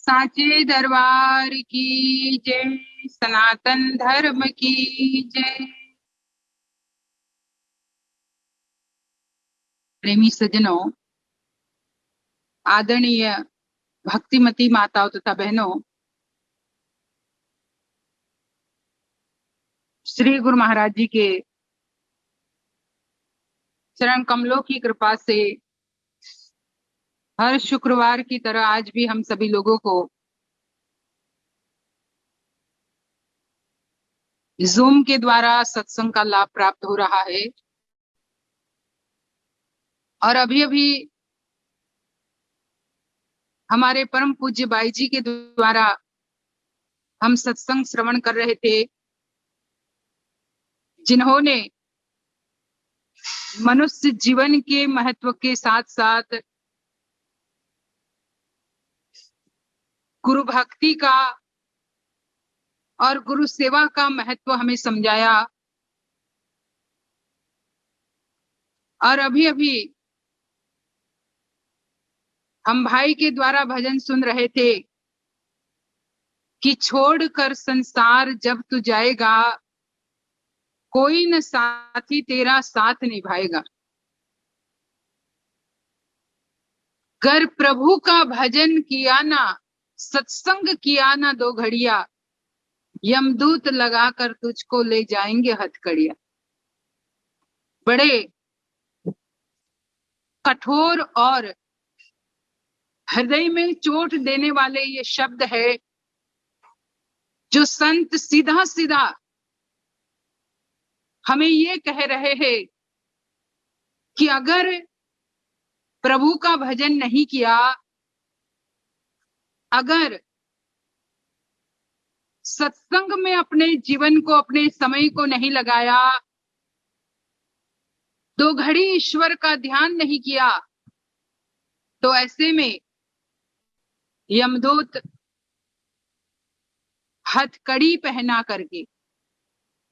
साचे दरबार की जय। सनातन धर्म की जय। प्रेमी सज्जनों, आदरणीय भक्तिमती माताओं तथा बहनों, श्री गुरु महाराज जी के चरण कमलों की कृपा से हर शुक्रवार की तरह आज भी हम सभी लोगों को जूम के द्वारा सत्संग का लाभ प्राप्त हो रहा है। और अभी अभी हमारे परम पूज्य बाई जी के द्वारा हम सत्संग श्रवण कर रहे थे, जिन्होंने मनुष्य जीवन के महत्व के साथ साथ गुरु भक्ति का और गुरु सेवा का महत्व हमें समझाया। और अभी अभी हम भाई के द्वारा भजन सुन रहे थे कि छोड़कर संसार जब तू जाएगा, कोई न साथी तेरा साथ निभाएगा। कर प्रभु का भजन किया ना, सत्संग किया ना 2 घड़िया, यमदूत लगाकर तुझको ले जाएंगे हथकड़िया। बड़े कठोर और हृदय में चोट देने वाले ये शब्द है, जो संत सीधा सीधा हमें ये कह रहे हैं कि अगर प्रभु का भजन नहीं किया, अगर सत्संग में अपने जीवन को, अपने समय को नहीं लगाया, 2 घड़ी ईश्वर का ध्यान नहीं किया, तो ऐसे में यमदूत हथकड़ी पहना करके,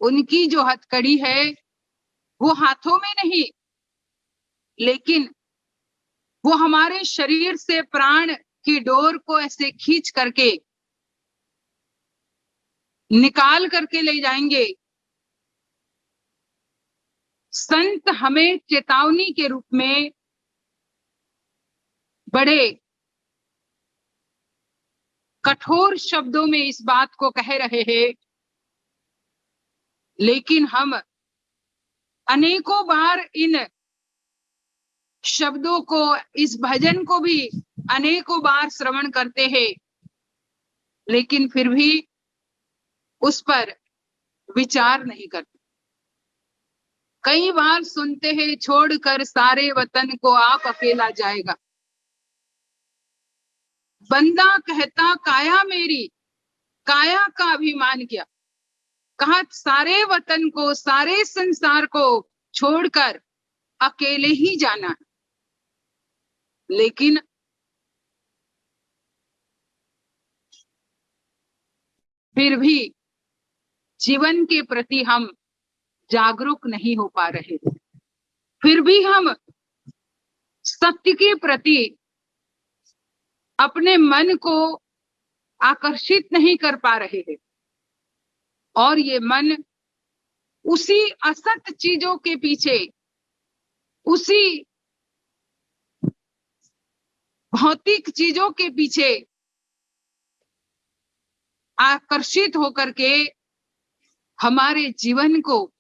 उनकी जो हथकड़ी है वो हाथों में नहीं, लेकिन वो हमारे शरीर से प्राण की डोर को ऐसे खींच करके निकाल करके ले जाएंगे। संत हमें चेतावनी के रूप में बड़े कठोर शब्दों में इस बात को कह रहे हैं, लेकिन हम अनेकों बार इन शब्दों को, इस भजन को भी अनेकों बार श्रवण करते हैं, लेकिन फिर भी उस पर विचार नहीं करते। कई बार सुनते हैं, छोड़कर सारे वतन को आप अकेला जाएगा। बंदा कहता काया मेरी, काया का अभिमान किया, कहा सारे वतन को, सारे संसार को छोड़कर अकेले ही जाना है। लेकिन फिर भी जीवन के प्रति हम जागरूक नहीं हो पा रहे, फिर भी हम सत्य के प्रति अपने मन को आकर्षित नहीं कर पा रहे हैं, और ये मन उसी असत चीजों के पीछे, उसी भौतिक चीजों के पीछे आकर्षित होकर के हमारे जीवन को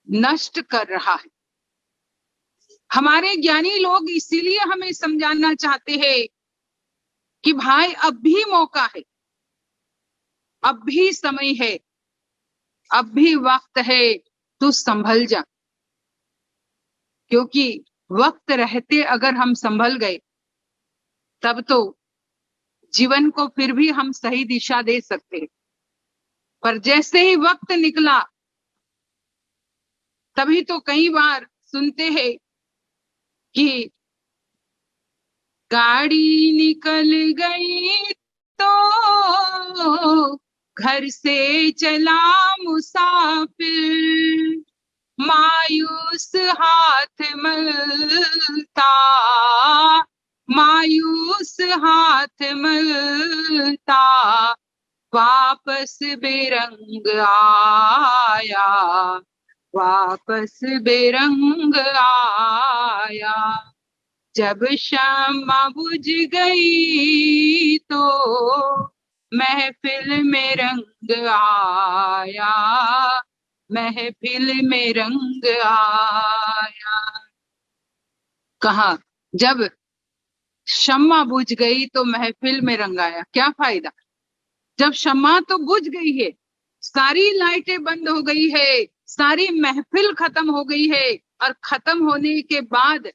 नष्ट कर रहा है। हमारे ज्ञानी लोग इसीलिए हमें समझाना चाहते हैं कि भाई अब भी मौका है, अब भी समय है, अब भी वक्त है, तू संभल जा। क्योंकि वक्त रहते अगर हम संभल गए, तब तो जीवन को फिर भी हम सही दिशा दे सकते हैं। पर जैसे ही वक्त निकला, तभी तो कई बार सुनते हैं कि गाड़ी निकल गई तो घर से चला मुसाफिर, मायूस हाथ मलता, मायूस हाथ मलता, वापस बेरंग आया, वापस बेरंग आया। जब शम्मा बुझ गई तो महफिल में रंग आया, महफिल में रंग आया। कहा जब शम्मा बुझ गई तो महफिल में रंग आया। क्या फायदा जब शम्मा तो बुझ गई है, सारी लाइटें बंद हो गई है, सारी महफिल खत्म हो गई है, और खत्म होने के बाद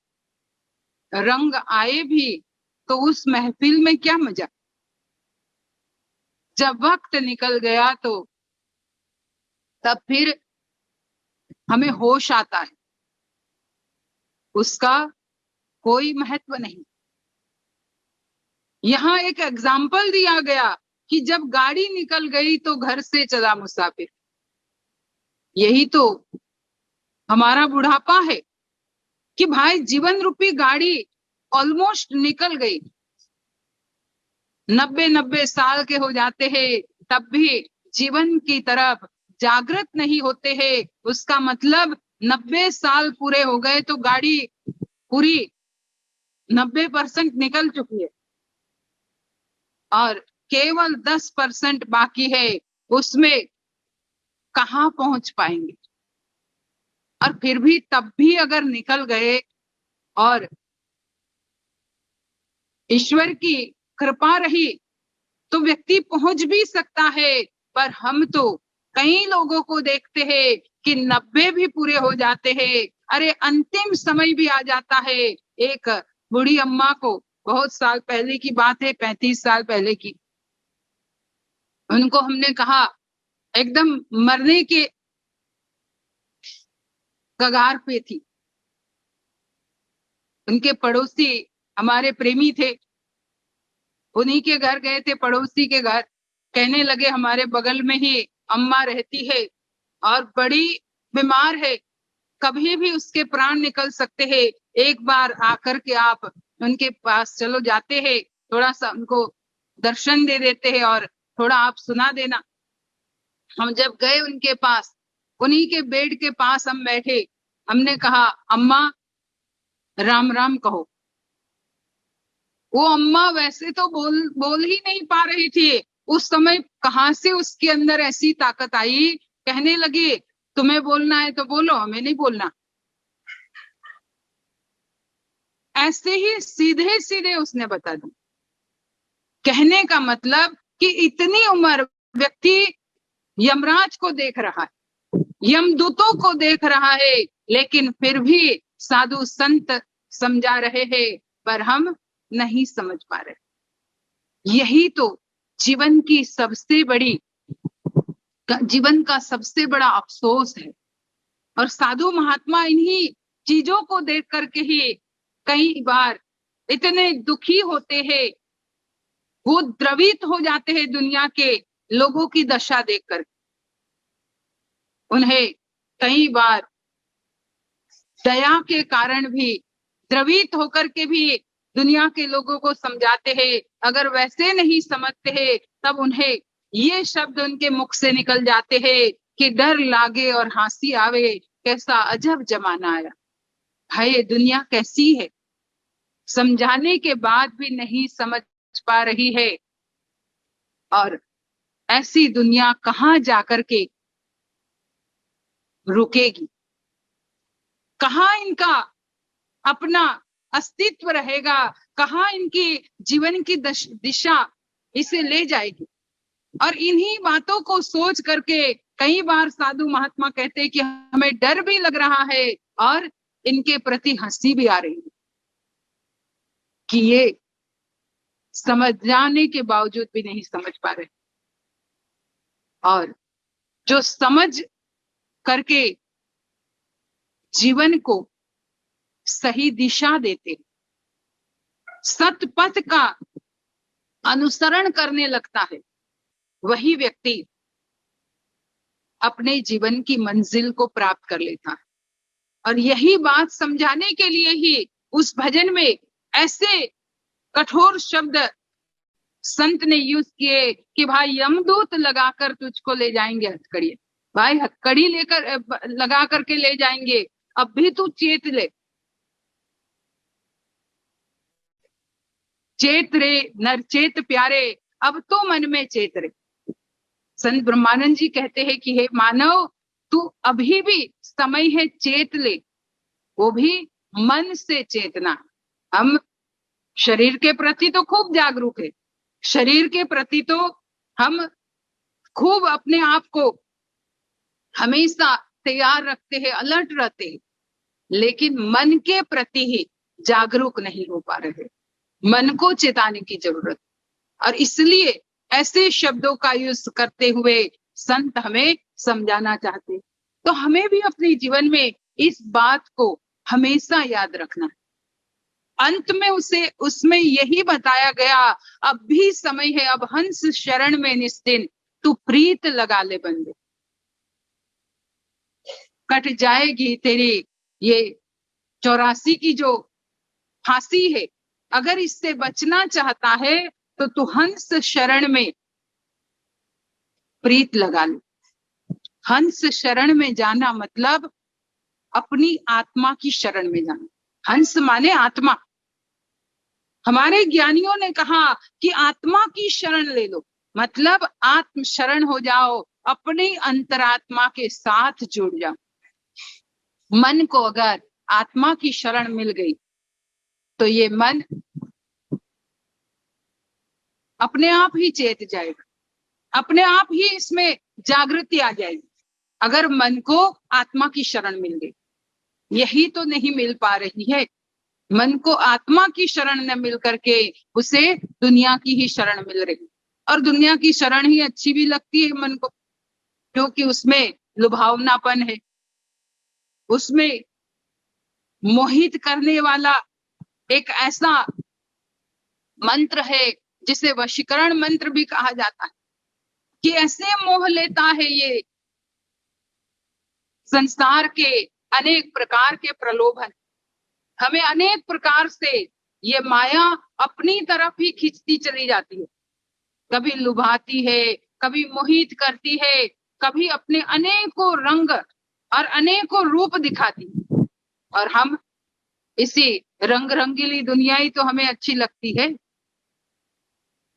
रंग आए भी तो उस महफिल में क्या मजा। जब वक्त निकल गया तो तब फिर हमें होश आता है, उसका कोई महत्व नहीं। यहाँ एक एग्जाम्पल दिया गया कि जब गाड़ी निकल गई तो घर से चला मुसाफिर। यही तो हमारा बुढ़ापा है कि भाई जीवन रूपी गाड़ी ऑलमोस्ट निकल गई। 90 साल के हो जाते हैं तब भी जीवन की तरफ जागृत नहीं होते हैं। उसका मतलब 90 साल पूरे हो गए तो गाड़ी पूरी 90% निकल चुकी है और केवल 10% बाकी है। उसमें कहाँ पहुंच पाएंगे। और फिर भी तब भी अगर निकल गए और ईश्वर की कृपा रही तो व्यक्ति पहुंच भी सकता है। पर हम तो कई लोगों को देखते हैं कि 90 भी पूरे हो जाते हैं, अरे अंतिम समय भी आ जाता है। एक बूढ़ी अम्मा को, बहुत साल पहले की बात है, 35 साल पहले की, उनको हमने कहा एकदम मरने के कगार पे थी। उनके पड़ोसी हमारे प्रेमी थे, उन्हीं के घर गए थे, पड़ोसी के घर। कहने लगे हमारे बगल में ही अम्मा रहती है और बड़ी बीमार है, कभी भी उसके प्राण निकल सकते हैं, एक बार आकर के आप उनके पास चलो। जाते हैं, थोड़ा सा उनको दर्शन दे देते हैं और थोड़ा आप सुना देना। हम जब गए उनके पास, उन्हीं के बेड के पास हम बैठे, हमने कहा अम्मा राम राम कहो। वो अम्मा वैसे तो बोल ही नहीं पा रही थी। उस समय कहां से उसके अंदर ऐसी ताकत आई, कहने लगी तुम्हें बोलना है तो बोलो, हमें नहीं बोलना। ऐसे ही सीधे सीधे उसने बता दी। कहने का मतलब कि इतनी उम्र व्यक्ति यमराज को देख रहा है, यमदूतों को देख रहा है, लेकिन फिर भी साधु संत समझा रहे हैं, पर हम नहीं समझ पा रहे। यही तो जीवन का सबसे बड़ा अफसोस है। और साधु महात्मा इन्हीं चीजों को देख करके ही कई बार इतने दुखी होते हैं, वो द्रवित हो जाते हैं दुनिया के लोगों की दशा देखकर। उन्हें कई बार दया के कारण भी द्रवित होकर के भी दुनिया के लोगों को समझाते हैं। अगर वैसे नहीं समझते हैं तब उन्हें ये शब्द उनके मुख से निकल जाते हैं कि डर लागे और हंसी आवे, कैसा अजब जमाना आया। हाय दुनिया कैसी है, समझाने के बाद भी नहीं समझ पा रही है। और ऐसी दुनिया कहाँ जाकर के रुकेगी, कहाँ इनका अपना अस्तित्व रहेगा, कहाँ इनकी जीवन की दिशा इसे ले जाएगी। और इन्हीं बातों को सोच करके कई बार साधु महात्मा कहते हैं कि हमें डर भी लग रहा है और इनके प्रति हंसी भी आ रही है कि ये समझ जाने के बावजूद भी नहीं समझ पा रहे। और जो समझ करके जीवन को सही दिशा देते, सतपथ का अनुसरण करने लगता है, वही व्यक्ति अपने जीवन की मंजिल को प्राप्त कर लेता है। और यही बात समझाने के लिए ही उस भजन में ऐसे कठोर शब्द संत ने यूज किए कि भाई यमदूत लगाकर तुझको ले जाएंगे हथकड़ी। भाई हथकड़ी लेकर लगा करके ले जाएंगे, अब भी तू चेत ले, चेत रे नरचेत प्यारे, अब तो मन में चेत रे। संत ब्रह्मानंद जी कहते हैं कि हे मानव, तू अभी भी समय है, चेत ले, वो भी मन से चेतना। हम शरीर के प्रति तो खूब जागरूक है, शरीर के प्रति तो हम खूब अपने आप को हमेशा तैयार रखते हैं, अलर्ट रहते हैं, लेकिन मन के प्रति ही जागरूक नहीं हो पा रहे, मन को चेताने की जरूरत। और इसलिए ऐसे शब्दों का यूज करते हुए संत हमें समझाना चाहते। तो हमें भी अपने जीवन में इस बात को हमेशा याद रखना है। अंत में उसमें यही बताया गया, अब भी समय है, अब हंस शरण में निस्तिन, तू प्रीत लगा ले बंदे। कट जाएगी तेरी ये 84 की जो फांसी है, अगर इससे बचना चाहता है तो तू हंस शरण में प्रीत लगा ले। हंस शरण में जाना मतलब अपनी आत्मा की शरण में जाना। हंस माने आत्मा। हमारे ज्ञानियों ने कहा कि आत्मा की शरण ले लो, मतलब आत्म शरण हो जाओ, अपनी अंतरात्मा के साथ जुड़ जाओ। मन को अगर आत्मा की शरण मिल गई तो ये मन अपने आप ही चेत जाएगा, अपने आप ही इसमें जागृति आ जाएगी। अगर मन को आत्मा की शरण मिल गई, यही तो नहीं मिल पा रही है। मन को आत्मा की शरण न मिल करके उसे दुनिया की ही शरण मिल रही, और दुनिया की शरण ही अच्छी भी लगती है मन को, क्योंकि उसमें लुभावनापन है, उसमें मोहित करने वाला एक ऐसा मंत्र है जिसे वशीकरण मंत्र भी कहा जाता है, कि ऐसे मोह लेता है ये संसार के अनेक प्रकार के प्रलोभन, हमें अनेक प्रकार से ये माया अपनी तरफ ही खींचती चली जाती है। कभी लुभाती है, कभी मोहित करती है, कभी अपने अनेकों रंग और अनेकों रूप दिखाती है, और हम इसी रंग रंगीली दुनिया ही तो हमें अच्छी लगती है।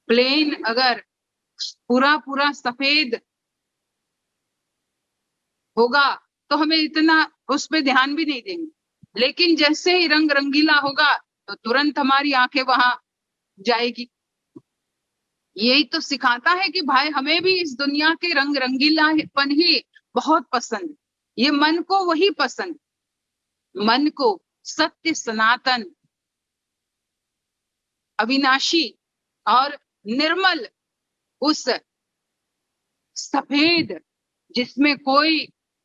प्लेन अगर पूरा पूरा सफेद होगा तो हमें इतना उस पे ध्यान भी नहीं देंगे, लेकिन जैसे ही रंग रंगीला होगा तो तुरंत हमारी आंखें वहां जाएगी। यही तो सिखाता है कि भाई हमें भी इस दुनिया के रंग रंगीलापन ही बहुत पसंद है। ये मन को वही पसंद, मन को सत्य सनातन अविनाशी और निर्मल, उस सफेद जिसमें कोई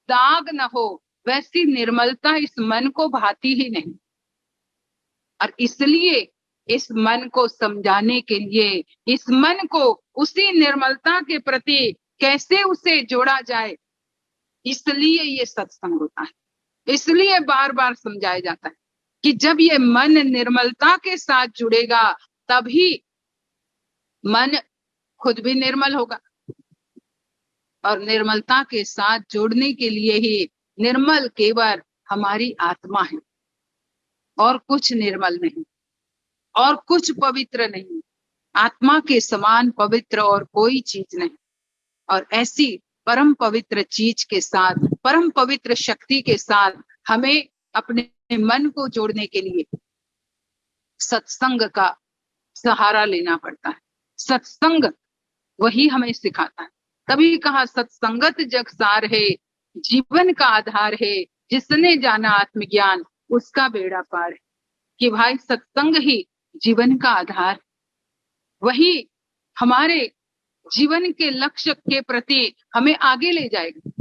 दाग न हो, वैसी निर्मलता इस मन को भाती ही नहीं। और इसलिए इस मन को समझाने के लिए, इस मन को उसी निर्मलता के प्रति कैसे उसे जोड़ा जाए, इसलिए ये सत्संग होता है। इसलिए बार बार समझाया जाता है कि जब ये मन निर्मलता के साथ जुड़ेगा तभी मन खुद भी निर्मल होगा। और निर्मलता के साथ जोड़ने के लिए ही निर्मल केवल हमारी आत्मा है, और कुछ निर्मल नहीं, और कुछ पवित्र नहीं। आत्मा के समान पवित्र और कोई चीज नहीं। और ऐसी परम पवित्र चीज के साथ, परम पवित्र शक्ति के साथ हमें अपने मन को जोड़ने के लिए सत्संग का सहारा लेना पड़ता है। सत्संग वही हमें सिखाता है। तभी कहा सत्संगत जग सार है, जीवन का आधार है, जिसने जाना आत्मज्ञान उसका बेड़ा पार है। कि भाई सत्संग ही जीवन का आधार, वही हमारे जीवन के लक्ष्य के प्रति हमें आगे ले जाएगा।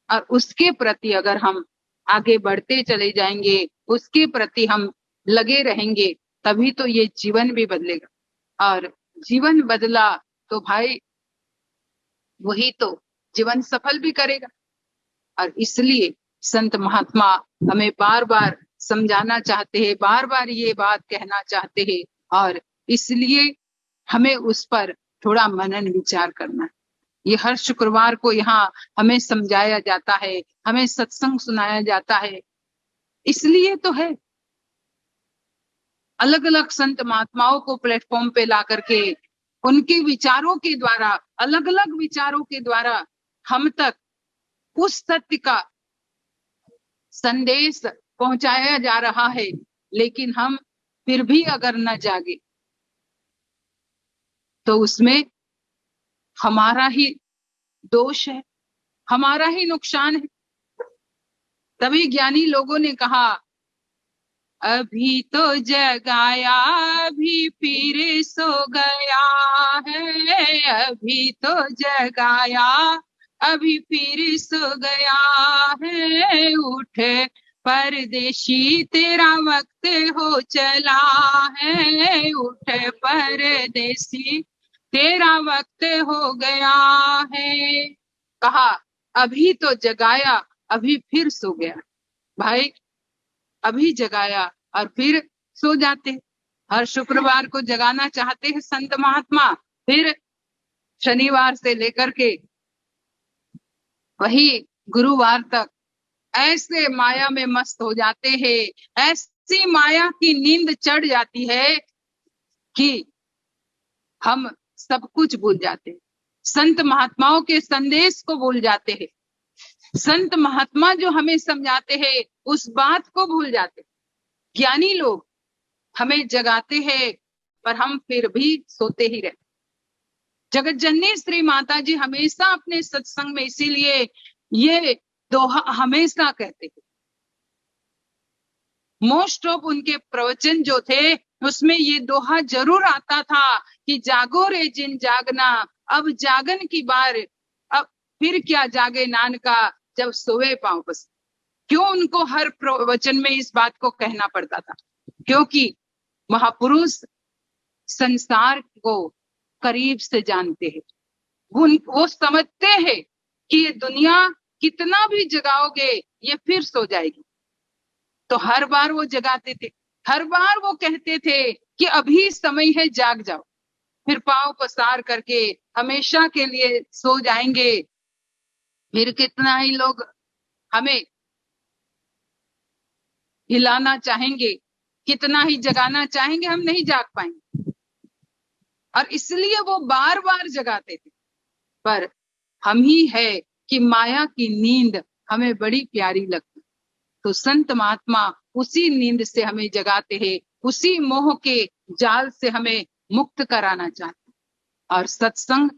और उसके प्रति अगर हम आगे बढ़ते चले जाएंगे, उसके प्रति हम लगे रहेंगे, तभी तो ये जीवन भी बदलेगा। और जीवन बदला तो भाई वही तो जीवन सफल भी करेगा। और इसलिए संत महात्मा हमें बार बार समझाना चाहते हैं, बार बार ये बात कहना चाहते हैं, और इसलिए हमें उस पर थोड़ा मनन विचार करना है। ये हर शुक्रवार को यहाँ हमें समझाया जाता है, हमें सत्संग सुनाया जाता है, इसलिए तो है। अलग अलग संत महात्माओं को प्लेटफॉर्म पे ला करके उनके विचारों के द्वारा, अलग अलग विचारों के द्वारा हम तक उस सत्य का संदेश पहुंचाया जा रहा है। लेकिन हम फिर भी अगर न जागे तो उसमें हमारा ही दोष है, हमारा ही नुकसान है। तभी ज्ञानी लोगों ने कहा अभी तो जगाया अभी फिर सो गया है, अभी तो जगाया अभी फिर सो गया है। उठ परदेशी तेरा वक्त हो चला है, उठ परदेशी तेरा वक्त हो गया है। कहा अभी तो जगाया अभी फिर सो गया। भाई अभी जगाया और फिर सो जाते। हर शुक्रवार को जगाना चाहते हैं संत महात्मा, फिर शनिवार से लेकर के वही गुरुवार तक ऐसे माया में मस्त हो जाते हैं। ऐसी माया की नींद चढ़ जाती है कि हम सब कुछ भूल जाते हैं, संत महात्माओं के संदेश को भूल जाते हैं, संत महात्मा जो हमें समझाते हैं उस बात को भूल जाते। ज्ञानी लोग हमें जगाते हैं पर हम फिर भी सोते ही रहते। जगत जननी श्री माता जी हमेशा अपने सत्संग में इसीलिए ये दोहा हमेशा कहते हैं। मोस्ट ऑफ उनके प्रवचन जो थे उसमें ये दोहा जरूर आता था कि जागो रे जिन जागना, अब जागन की बार, अब फिर क्या जागे नानका, जब सोए पांव बस। क्यों उनको हर प्रवचन में इस बात को कहना पड़ता था? क्योंकि महापुरुष संसार को करीब से जानते हैं, वो समझते हैं कि ये दुनिया कितना भी जगाओगे ये फिर सो जाएगी। तो हर बार वो जगाते थे, हर बार वो कहते थे कि अभी समय है जाग जाओ, फिर पांव पसार करके हमेशा के लिए सो जाएंगे। फिर कितना ही लोग हमें हिलाना चाहेंगे, कितना ही जगाना चाहेंगे, हम नहीं जाग पाएंगे। और इसलिए वो बार बार जगाते थे। पर हम ही है कि माया की नींद हमें बड़ी प्यारी लगती, तो संत महात्मा उसी नींद से हमें जगाते हैं, उसी मोह के जाल से हमें मुक्त कराना चाहते हैं। और सत्संग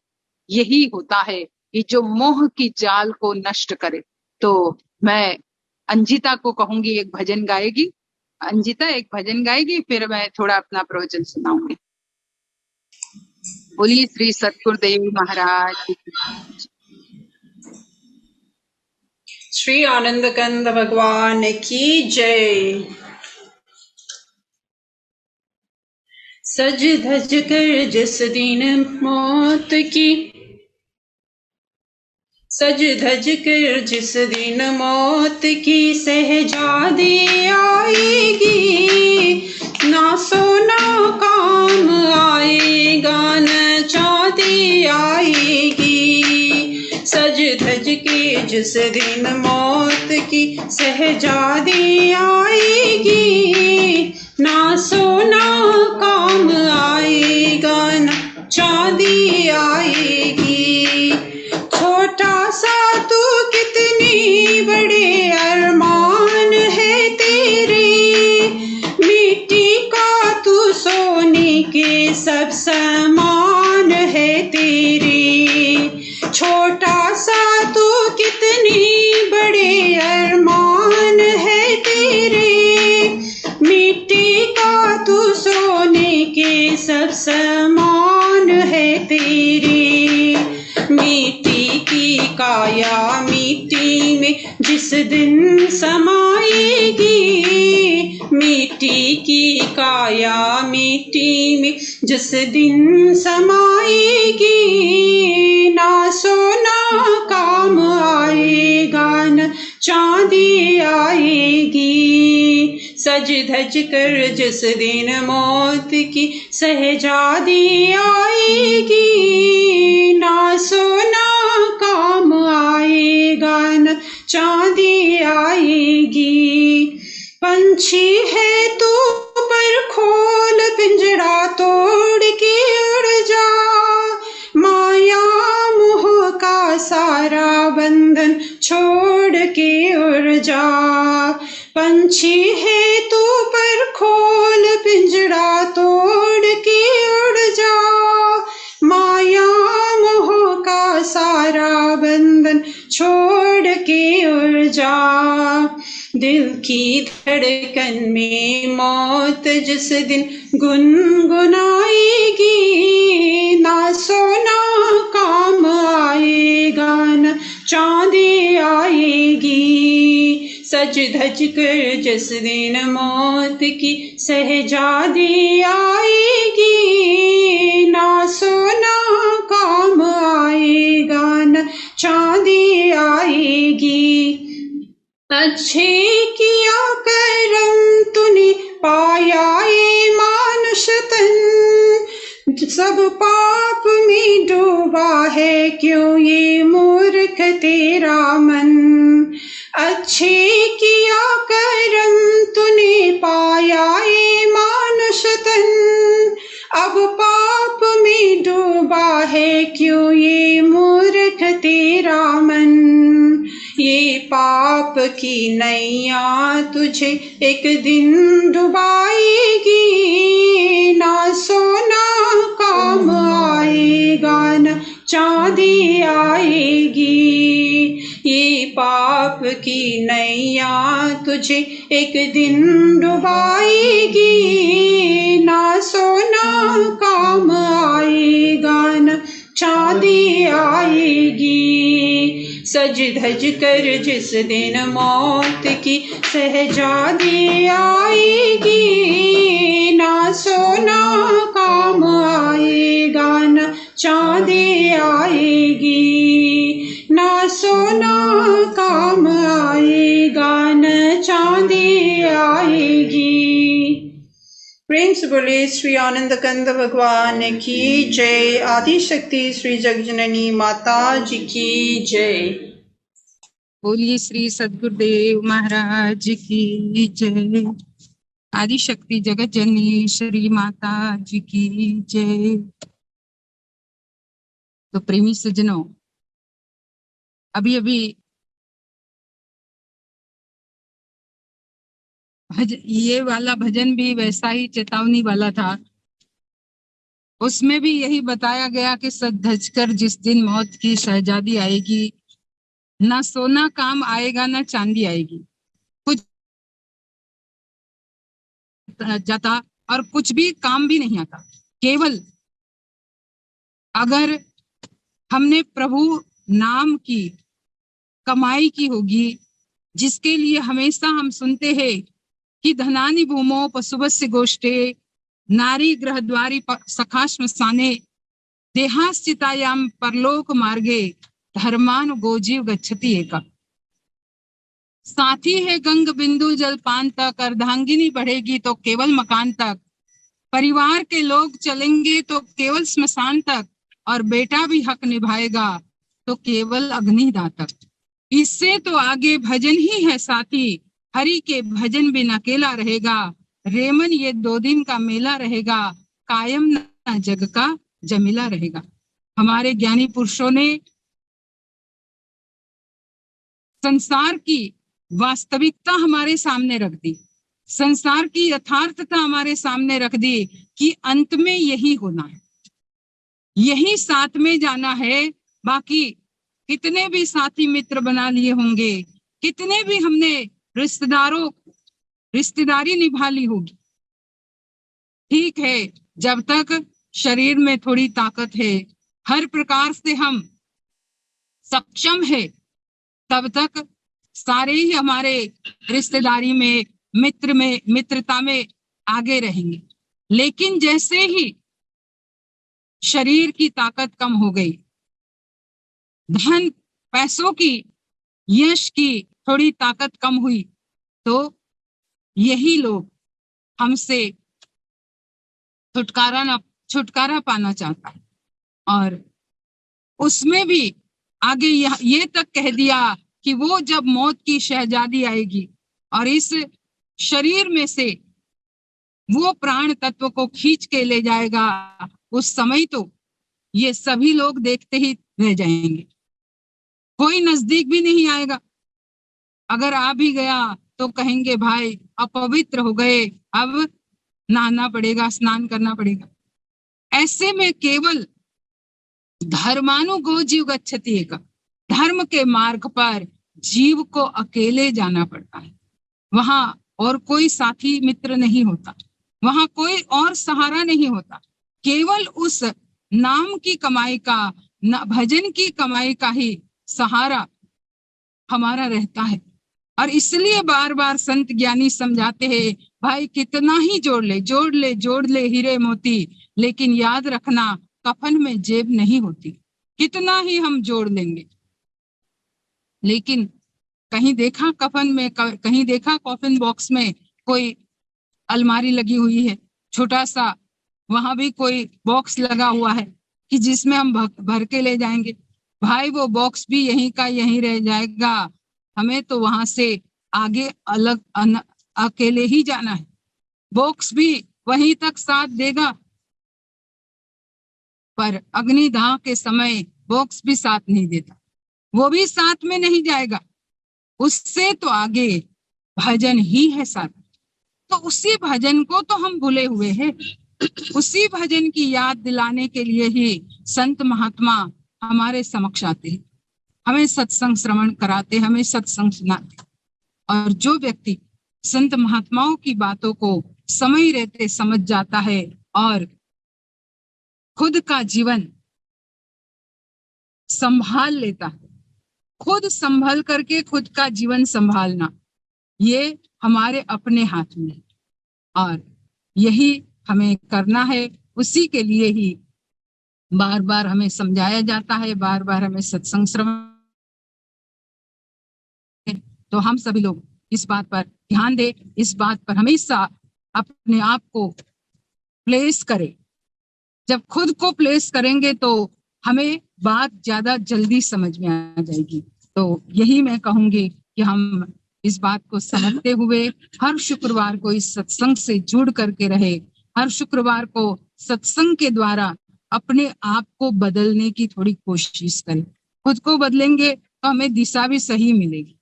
यही होता है कि जो मोह की जाल को नष्ट करे। तो मैं अंजिता को कहूंगी एक भजन गाएगी। अंजिता एक भजन गाएगी, फिर मैं थोड़ा अपना प्रवचन सुनाऊंगी। बोलिए श्री सतगुरुदेव महाराज की। श्री आनंद कंद भगवान की जय। सज धज कर जिस दिन मौत की, सज धज कर जिस दिन मौत की सहजादी आएगी, ना सोना काम आएगा न चांदी आएगी। सज धज के जिस दिन मौत की सहजादी आएगी, ना सोना काम आएगा न चांदी आएगी। छोटा सा तू कितनी बड़े अरमान है तेरे, मिट्टी का तू सोने के सब समान है तेरे। छोटा सा तू कितनी बड़े अरमान है तेरे, मिट्टी का तू सोने के सब समान है तेरे। मिट्टी की काया मिट्टी में जिस दिन समाएगी, मिट्टी की काया मिट्टी में जिस दिन समाएगी, ना सोना काम आएगा न चांदी आएगी। सज धज कर जिस दिन मौत की सहजादी आएगी, ना सोना काम आएगा न चांदी आएगी। पंछी है तू पर खोल पिंजरा तोड़ के उड़ जा, माया मोह का सारा बंधन छोड़ के उड़ जा। पंछी है तू पर खोल पिंजरा तोड़ के उड़ जा, माया मोह का सारा बंधन छोड़ के उड़ जा। दिल की धड़कन में मौत जिस दिन गुनगुनाएगी, ना सोना काम आएगा न चांदी आएगी। सज धज कर जिस दिन मौत की सहजादी आएगी, ना सोना काम आएगा न चांदी आएगी। अच्छे किया करम तूने पाया ये मानुष तन, सब पाप में डूबा है क्यों ये मूर्ख तेरा मन। अच्छे किया करम तूने पाया ये मानुष तन, अब पाप में डूबा है क्यों ये मूर्ख तेरा मन। ये पाप की नैया तुझे एक दिन डुबाएगी, ना सोना काम आएगा न चांदी आएगी। ये पाप की नैया तुझे एक दिन डुबाएगी, ना सोना काम आएगा न चांदी आएगी। सज धज कर जिस दिन मौत की सहजादी आएगी, ना सोना काम आएगा न चांदी आएगी, ना सोना काम आएगा न चांदी आएगी। प्रेम से बोले श्री आनंद कंद भगवान की जय। आदि शक्ति श्री जगजननी माता जी की जय। बोलिए श्री सद्गुरुदेव महाराज की जय। आदि शक्ति जगत जननी श्री माता जी की जय। तो प्रेमी सज्जनों, अभी अभी ये वाला भजन भी वैसा ही चेतावनी वाला था। उसमें भी यही बताया गया कि सज धज कर जिस दिन मौत की शहजादी आएगी, ना सोना काम आएगा ना चांदी आएगी। कुछ जाता और कुछ भी काम भी नहीं आता। केवल अगर हमने प्रभु नाम की कमाई की होगी, जिसके लिए हमेशा हम सुनते हैं कि धनानि भूमो पशुवस्य गोष्ठे नारी गृहद्वारी सखा श्मशाने देहाश्चितायाम परलोक मार्गे धर्मान गोजीव गच्छति एका। साथी है गंग बिंदु जलपान तक, अर्धांगिनी बढ़ेगी तो केवल मकान तक, परिवार के लोग चलेंगे तो केवल स्मशान तक, और बेटा भी हक निभाएगा तो केवल अग्निदाह तक। इससे तो आगे भजन ही है साथी, हरि के भजन बिन अकेला रहेगा। रेमन ये 2 दिन का मेला रहेगा, कायम ना जग का जमीला रहेगा। हमारे ज्ञानी पुरुषों ने संसार की वास्तविकता हमारे सामने रख दी, संसार की यथार्थता हमारे सामने रख दी कि अंत में यही होना है, यही साथ में जाना है। बाकी कितने भी साथी मित्र बना लिए होंगे, कितने भी हमने रिश्तेदारी निभा ली होगी, ठीक है, जब तक शरीर में थोड़ी ताकत है, हर प्रकार से हम सक्षम है, तब तक सारे ही हमारे रिश्तेदारी में, मित्रता में आगे रहेंगे। लेकिन जैसे ही शरीर की ताकत कम हो गई, धन पैसों की, यश की थोड़ी ताकत कम हुई, तो यही लोग हमसे छुटकारा पाना चाहता है। और उसमें भी आगे ये तक कह दिया कि वो जब मौत की शहजादी आएगी और इस शरीर में से वो प्राण तत्व को खींच के ले जाएगा, उस समय तो ये सभी लोग देखते ही रह जाएंगे, कोई नजदीक भी नहीं आएगा। अगर आ भी गया तो कहेंगे भाई अपवित्र हो गए, अब नहाना पड़ेगा, स्नान करना पड़ेगा। ऐसे में केवल धर्मानुगो जीव गच्छति एका, धर्म के मार्ग पर जीव को अकेले जाना पड़ता है। वहां और कोई साथी मित्र नहीं होता, वहां कोई और सहारा नहीं होता, केवल उस नाम की कमाई का, भजन की कमाई का ही सहारा हमारा रहता है। और इसलिए बार बार संत ज्ञानी समझाते हैं, भाई कितना ही जोड़ ले, जोड़ ले, जोड़ ले हीरे मोती, लेकिन याद रखना कफन में जेब नहीं होती। कितना ही हम जोड़ लेंगे, लेकिन कहीं देखा कफन में, कहीं देखा कॉफिन बॉक्स में कोई अलमारी लगी हुई है, छोटा सा, वहां भी कोई बॉक्स लगा हुआ है कि जिसमें हम भर के ले जाएंगे। भाई वो बॉक्स भी यहीं का यहीं रह जाएगा, हमें तो वहां से आगे अलग अकेले ही जाना है। बॉक्स भी वहीं तक साथ देगा, पर अग्निदाह के समय बॉक्स भी साथ नहीं देता, वो भी साथ में नहीं जाएगा, उससे तो आगे भजन ही है साथ। तो उसी भजन को तो हम भूले हुए हैं, उसी भजन की याद दिलाने के लिए ही संत महात्मा हमारे समक्ष आते हैं, हमें सत्संग श्रवण कराते, हमें सत्संग सुनाते। और जो व्यक्ति संत महात्माओं की बातों को समय रहते समझ जाता है और खुद का जीवन संभाल लेता है, खुद संभल करके खुद का जीवन संभालना, ये हमारे अपने हाथ में है और यही हमें करना है। उसी के लिए ही बार बार हमें समझाया जाता है, बार बार हमें सत्संग श्रवण। तो हम सभी लोग इस बात पर ध्यान दें, इस बात पर हमेशा अपने आप को प्लेस करें। जब खुद को प्लेस करेंगे तो हमें बात ज्यादा जल्दी समझ में आ जाएगी। तो यही मैं कहूंगी कि हम इस बात को समझते हुए हर शुक्रवार को इस सत्संग से जुड़ करके रहे, हर शुक्रवार को सत्संग के द्वारा अपने आप को बदलने की थोड़ी कोशिश करें। खुद को बदलेंगे तो हमें दिशा भी सही मिलेगी।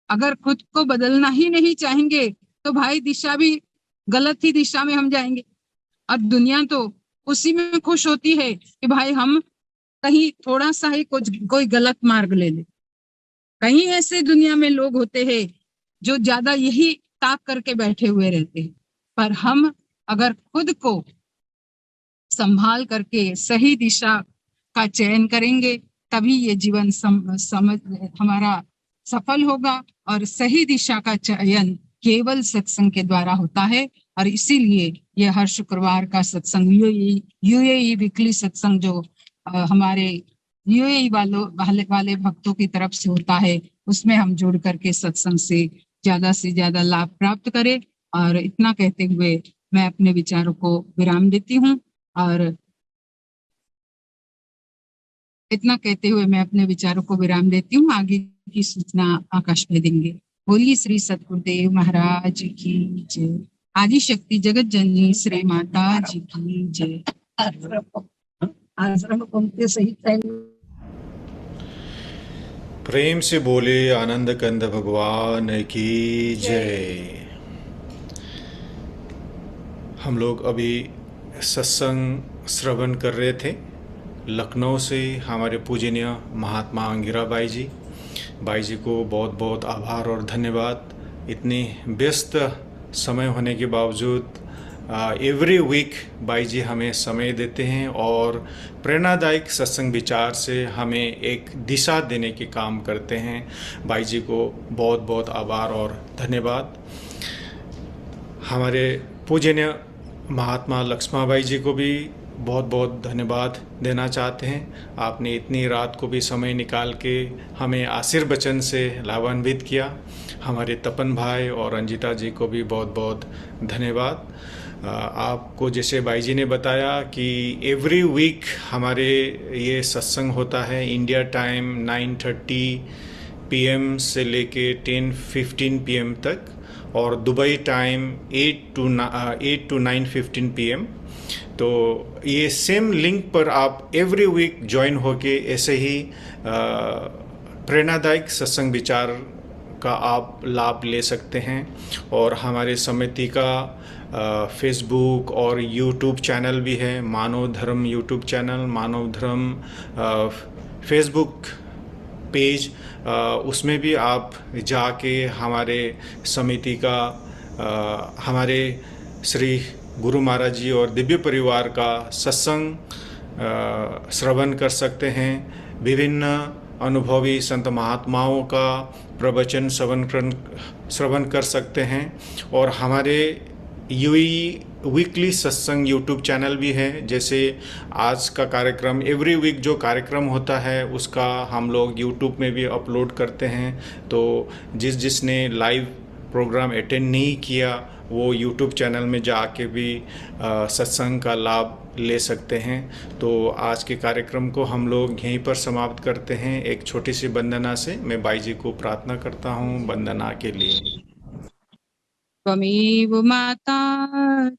अगर खुद को बदलना ही नहीं चाहेंगे तो भाई दिशा भी गलत ही दिशा में हम जाएंगे। और दुनिया तो उसी में खुश होती है कि भाई हम कहीं थोड़ा सा ही कोई गलत मार्ग ले ले। कहीं ऐसे दुनिया में लोग होते हैं जो ज्यादा यही ताक करके बैठे हुए रहते हैं, पर हम अगर खुद को संभाल करके सही दिशा का चयन करेंगे तभी ये जीवन हमारा सफल होगा। और सही दिशा का चयन केवल सत्संग के द्वारा होता है। और इसीलिए ये हर शुक्रवार का सत्संग यूएई वीकली सत्संग जो हमारे यूएई वाले भक्तों की तरफ से होता है, उसमें हम जुड़ करके सत्संग से ज्यादा लाभ प्राप्त करें। और इतना कहते हुए मैं अपने विचारों को विराम देती हूँ आगे की सूचना आकाश में देंगे। बोलिए श्री सतगुरुदेव महाराज की जय। आदि शक्ति जगत जननी श्री माता जी की जय। आश्रम पंक्ति सहित प्रेम से बोले आनंद कंद भगवान की जय। हम लोग अभी सत्संग श्रवण कर रहे थे। लखनऊ से हमारे पूजनीय महात्मा अंगिरा बाई जी को बहुत बहुत आभार और धन्यवाद। इतने व्यस्त समय होने के बावजूद एवरी वीक बाई जी हमें समय देते हैं और प्रेरणादायक सत्संग विचार से हमें एक दिशा देने के काम करते हैं। बाई जी को बहुत बहुत आभार और धन्यवाद। हमारे पूजनीय महात्मा लक्ष्माबाई जी को भी बहुत बहुत धन्यवाद देना चाहते हैं। आपने इतनी रात को भी समय निकाल के हमें आशीर्वचन से लाभान्वित किया। हमारे तपन भाई और रंजिता जी को भी बहुत बहुत धन्यवाद। आपको जैसे बाई जी ने बताया कि एवरी वीक हमारे ये सत्संग होता है इंडिया टाइम 9:30 PM से लेके 10:15 PM तक और दुबई टाइम 8 to 9:15 PM। तो ये सेम लिंक पर आप एवरी वीक ज्वाइन होके ऐसे ही प्रेरणादायक सत्संग विचार का आप लाभ ले सकते हैं। और हमारे समिति का फेसबुक और यूट्यूब चैनल भी है, मानव धर्म यूट्यूब चैनल, मानव धर्म फेसबुक पेज, उसमें भी आप जाके हमारे समिति का, हमारे श्री गुरु महाराज जी और दिव्य परिवार का सत्संग श्रवण कर सकते हैं। विभिन्न अनुभवी संत महात्माओं का प्रवचन श्रवण कर सकते हैं। और हमारे यूई वीकली सत्संग यूट्यूब चैनल भी है। जैसे आज का कार्यक्रम, एवरी वीक जो कार्यक्रम होता है उसका हम लोग यूट्यूब में भी अपलोड करते हैं। तो जिसने लाइव प्रोग्राम अटेंड नहीं किया वो यूट्यूब चैनल में जाके भी सत्संग का लाभ ले सकते हैं। तो आज के कार्यक्रम को हम लोग यहीं पर समाप्त करते हैं एक छोटी सी वंदना से। मैं बाई जी को प्रार्थना करता हूँ वंदना के लिए। त्वमेव माता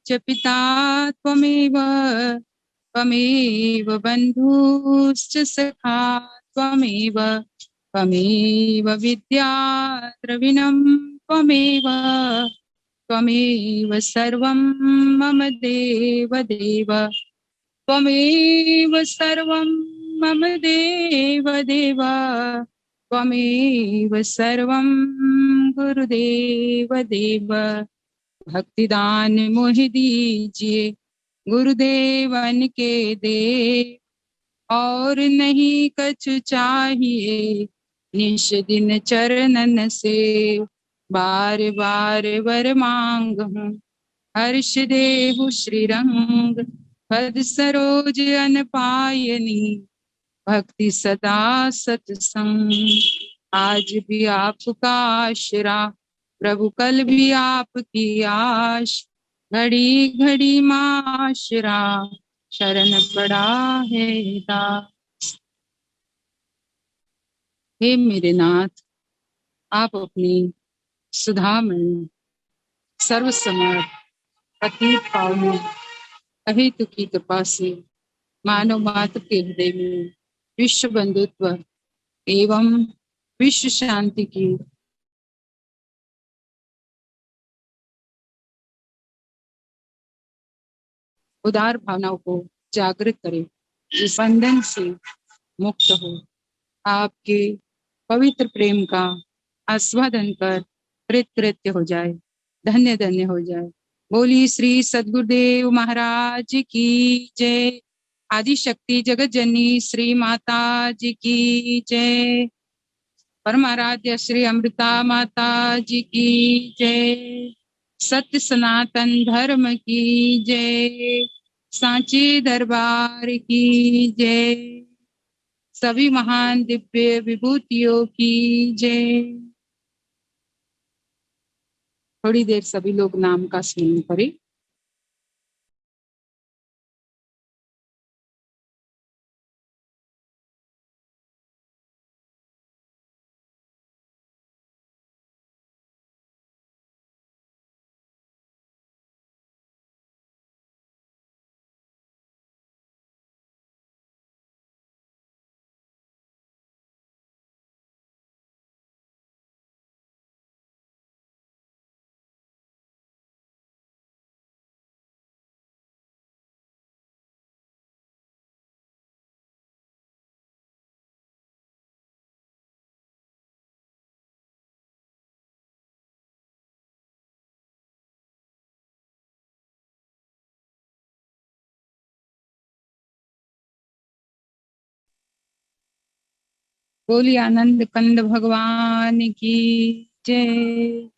च पिता त्वमेव बन्धुश्च सखा त्वमेव विद्या द्रविणं त्वमेव सर्वं मम देवदेव, त्वमेव सर्वं मम देवदेव, त्वमेव सर्वं गुरुदेव देव। भक्तिदान मोहि दीजिए गुरुदेवन के देव, और नहीं कछु चाहिए निश दिन चरणन से। बार बार वर मांगहूँ हर्ष देहु श्रीरंग, पद सरोज अन पायनी भक्ति सदा सत्संग। आज भी आपका आशरा प्रभु, कल भी आपकी आश, घड़ी घड़ी माँ आशरा शरण पड़ा है दास। हे मेरे नाथ, आप अपनी सुधामय सर्वसमर्थ अतीत पावनी अहित की कृपा से मानव मात्र के हृदय में विश्व बंधुत्व एवं विश्व शांति की उदार भावनाओं को जागृत करे, जिस बंधन से मुक्त हो। आपके पवित्र प्रेम का आस्वादन कर कृत्य हो जाए, धन्य धन्य हो जाए। बोली श्री सद्गुरुदेव महाराज की जय। आदि शक्ति जगत जननी श्री माता जी की जय। परमाराध्य श्री अमृता माता जी की जय। सत्य सनातन धर्म की जय। सांची दरबार की जय। सभी महान दिव्य विभूतियों की जय। थोड़ी देर सभी लोग नाम का स्मरण करें। बोली आनंद कंद भगवान की जय।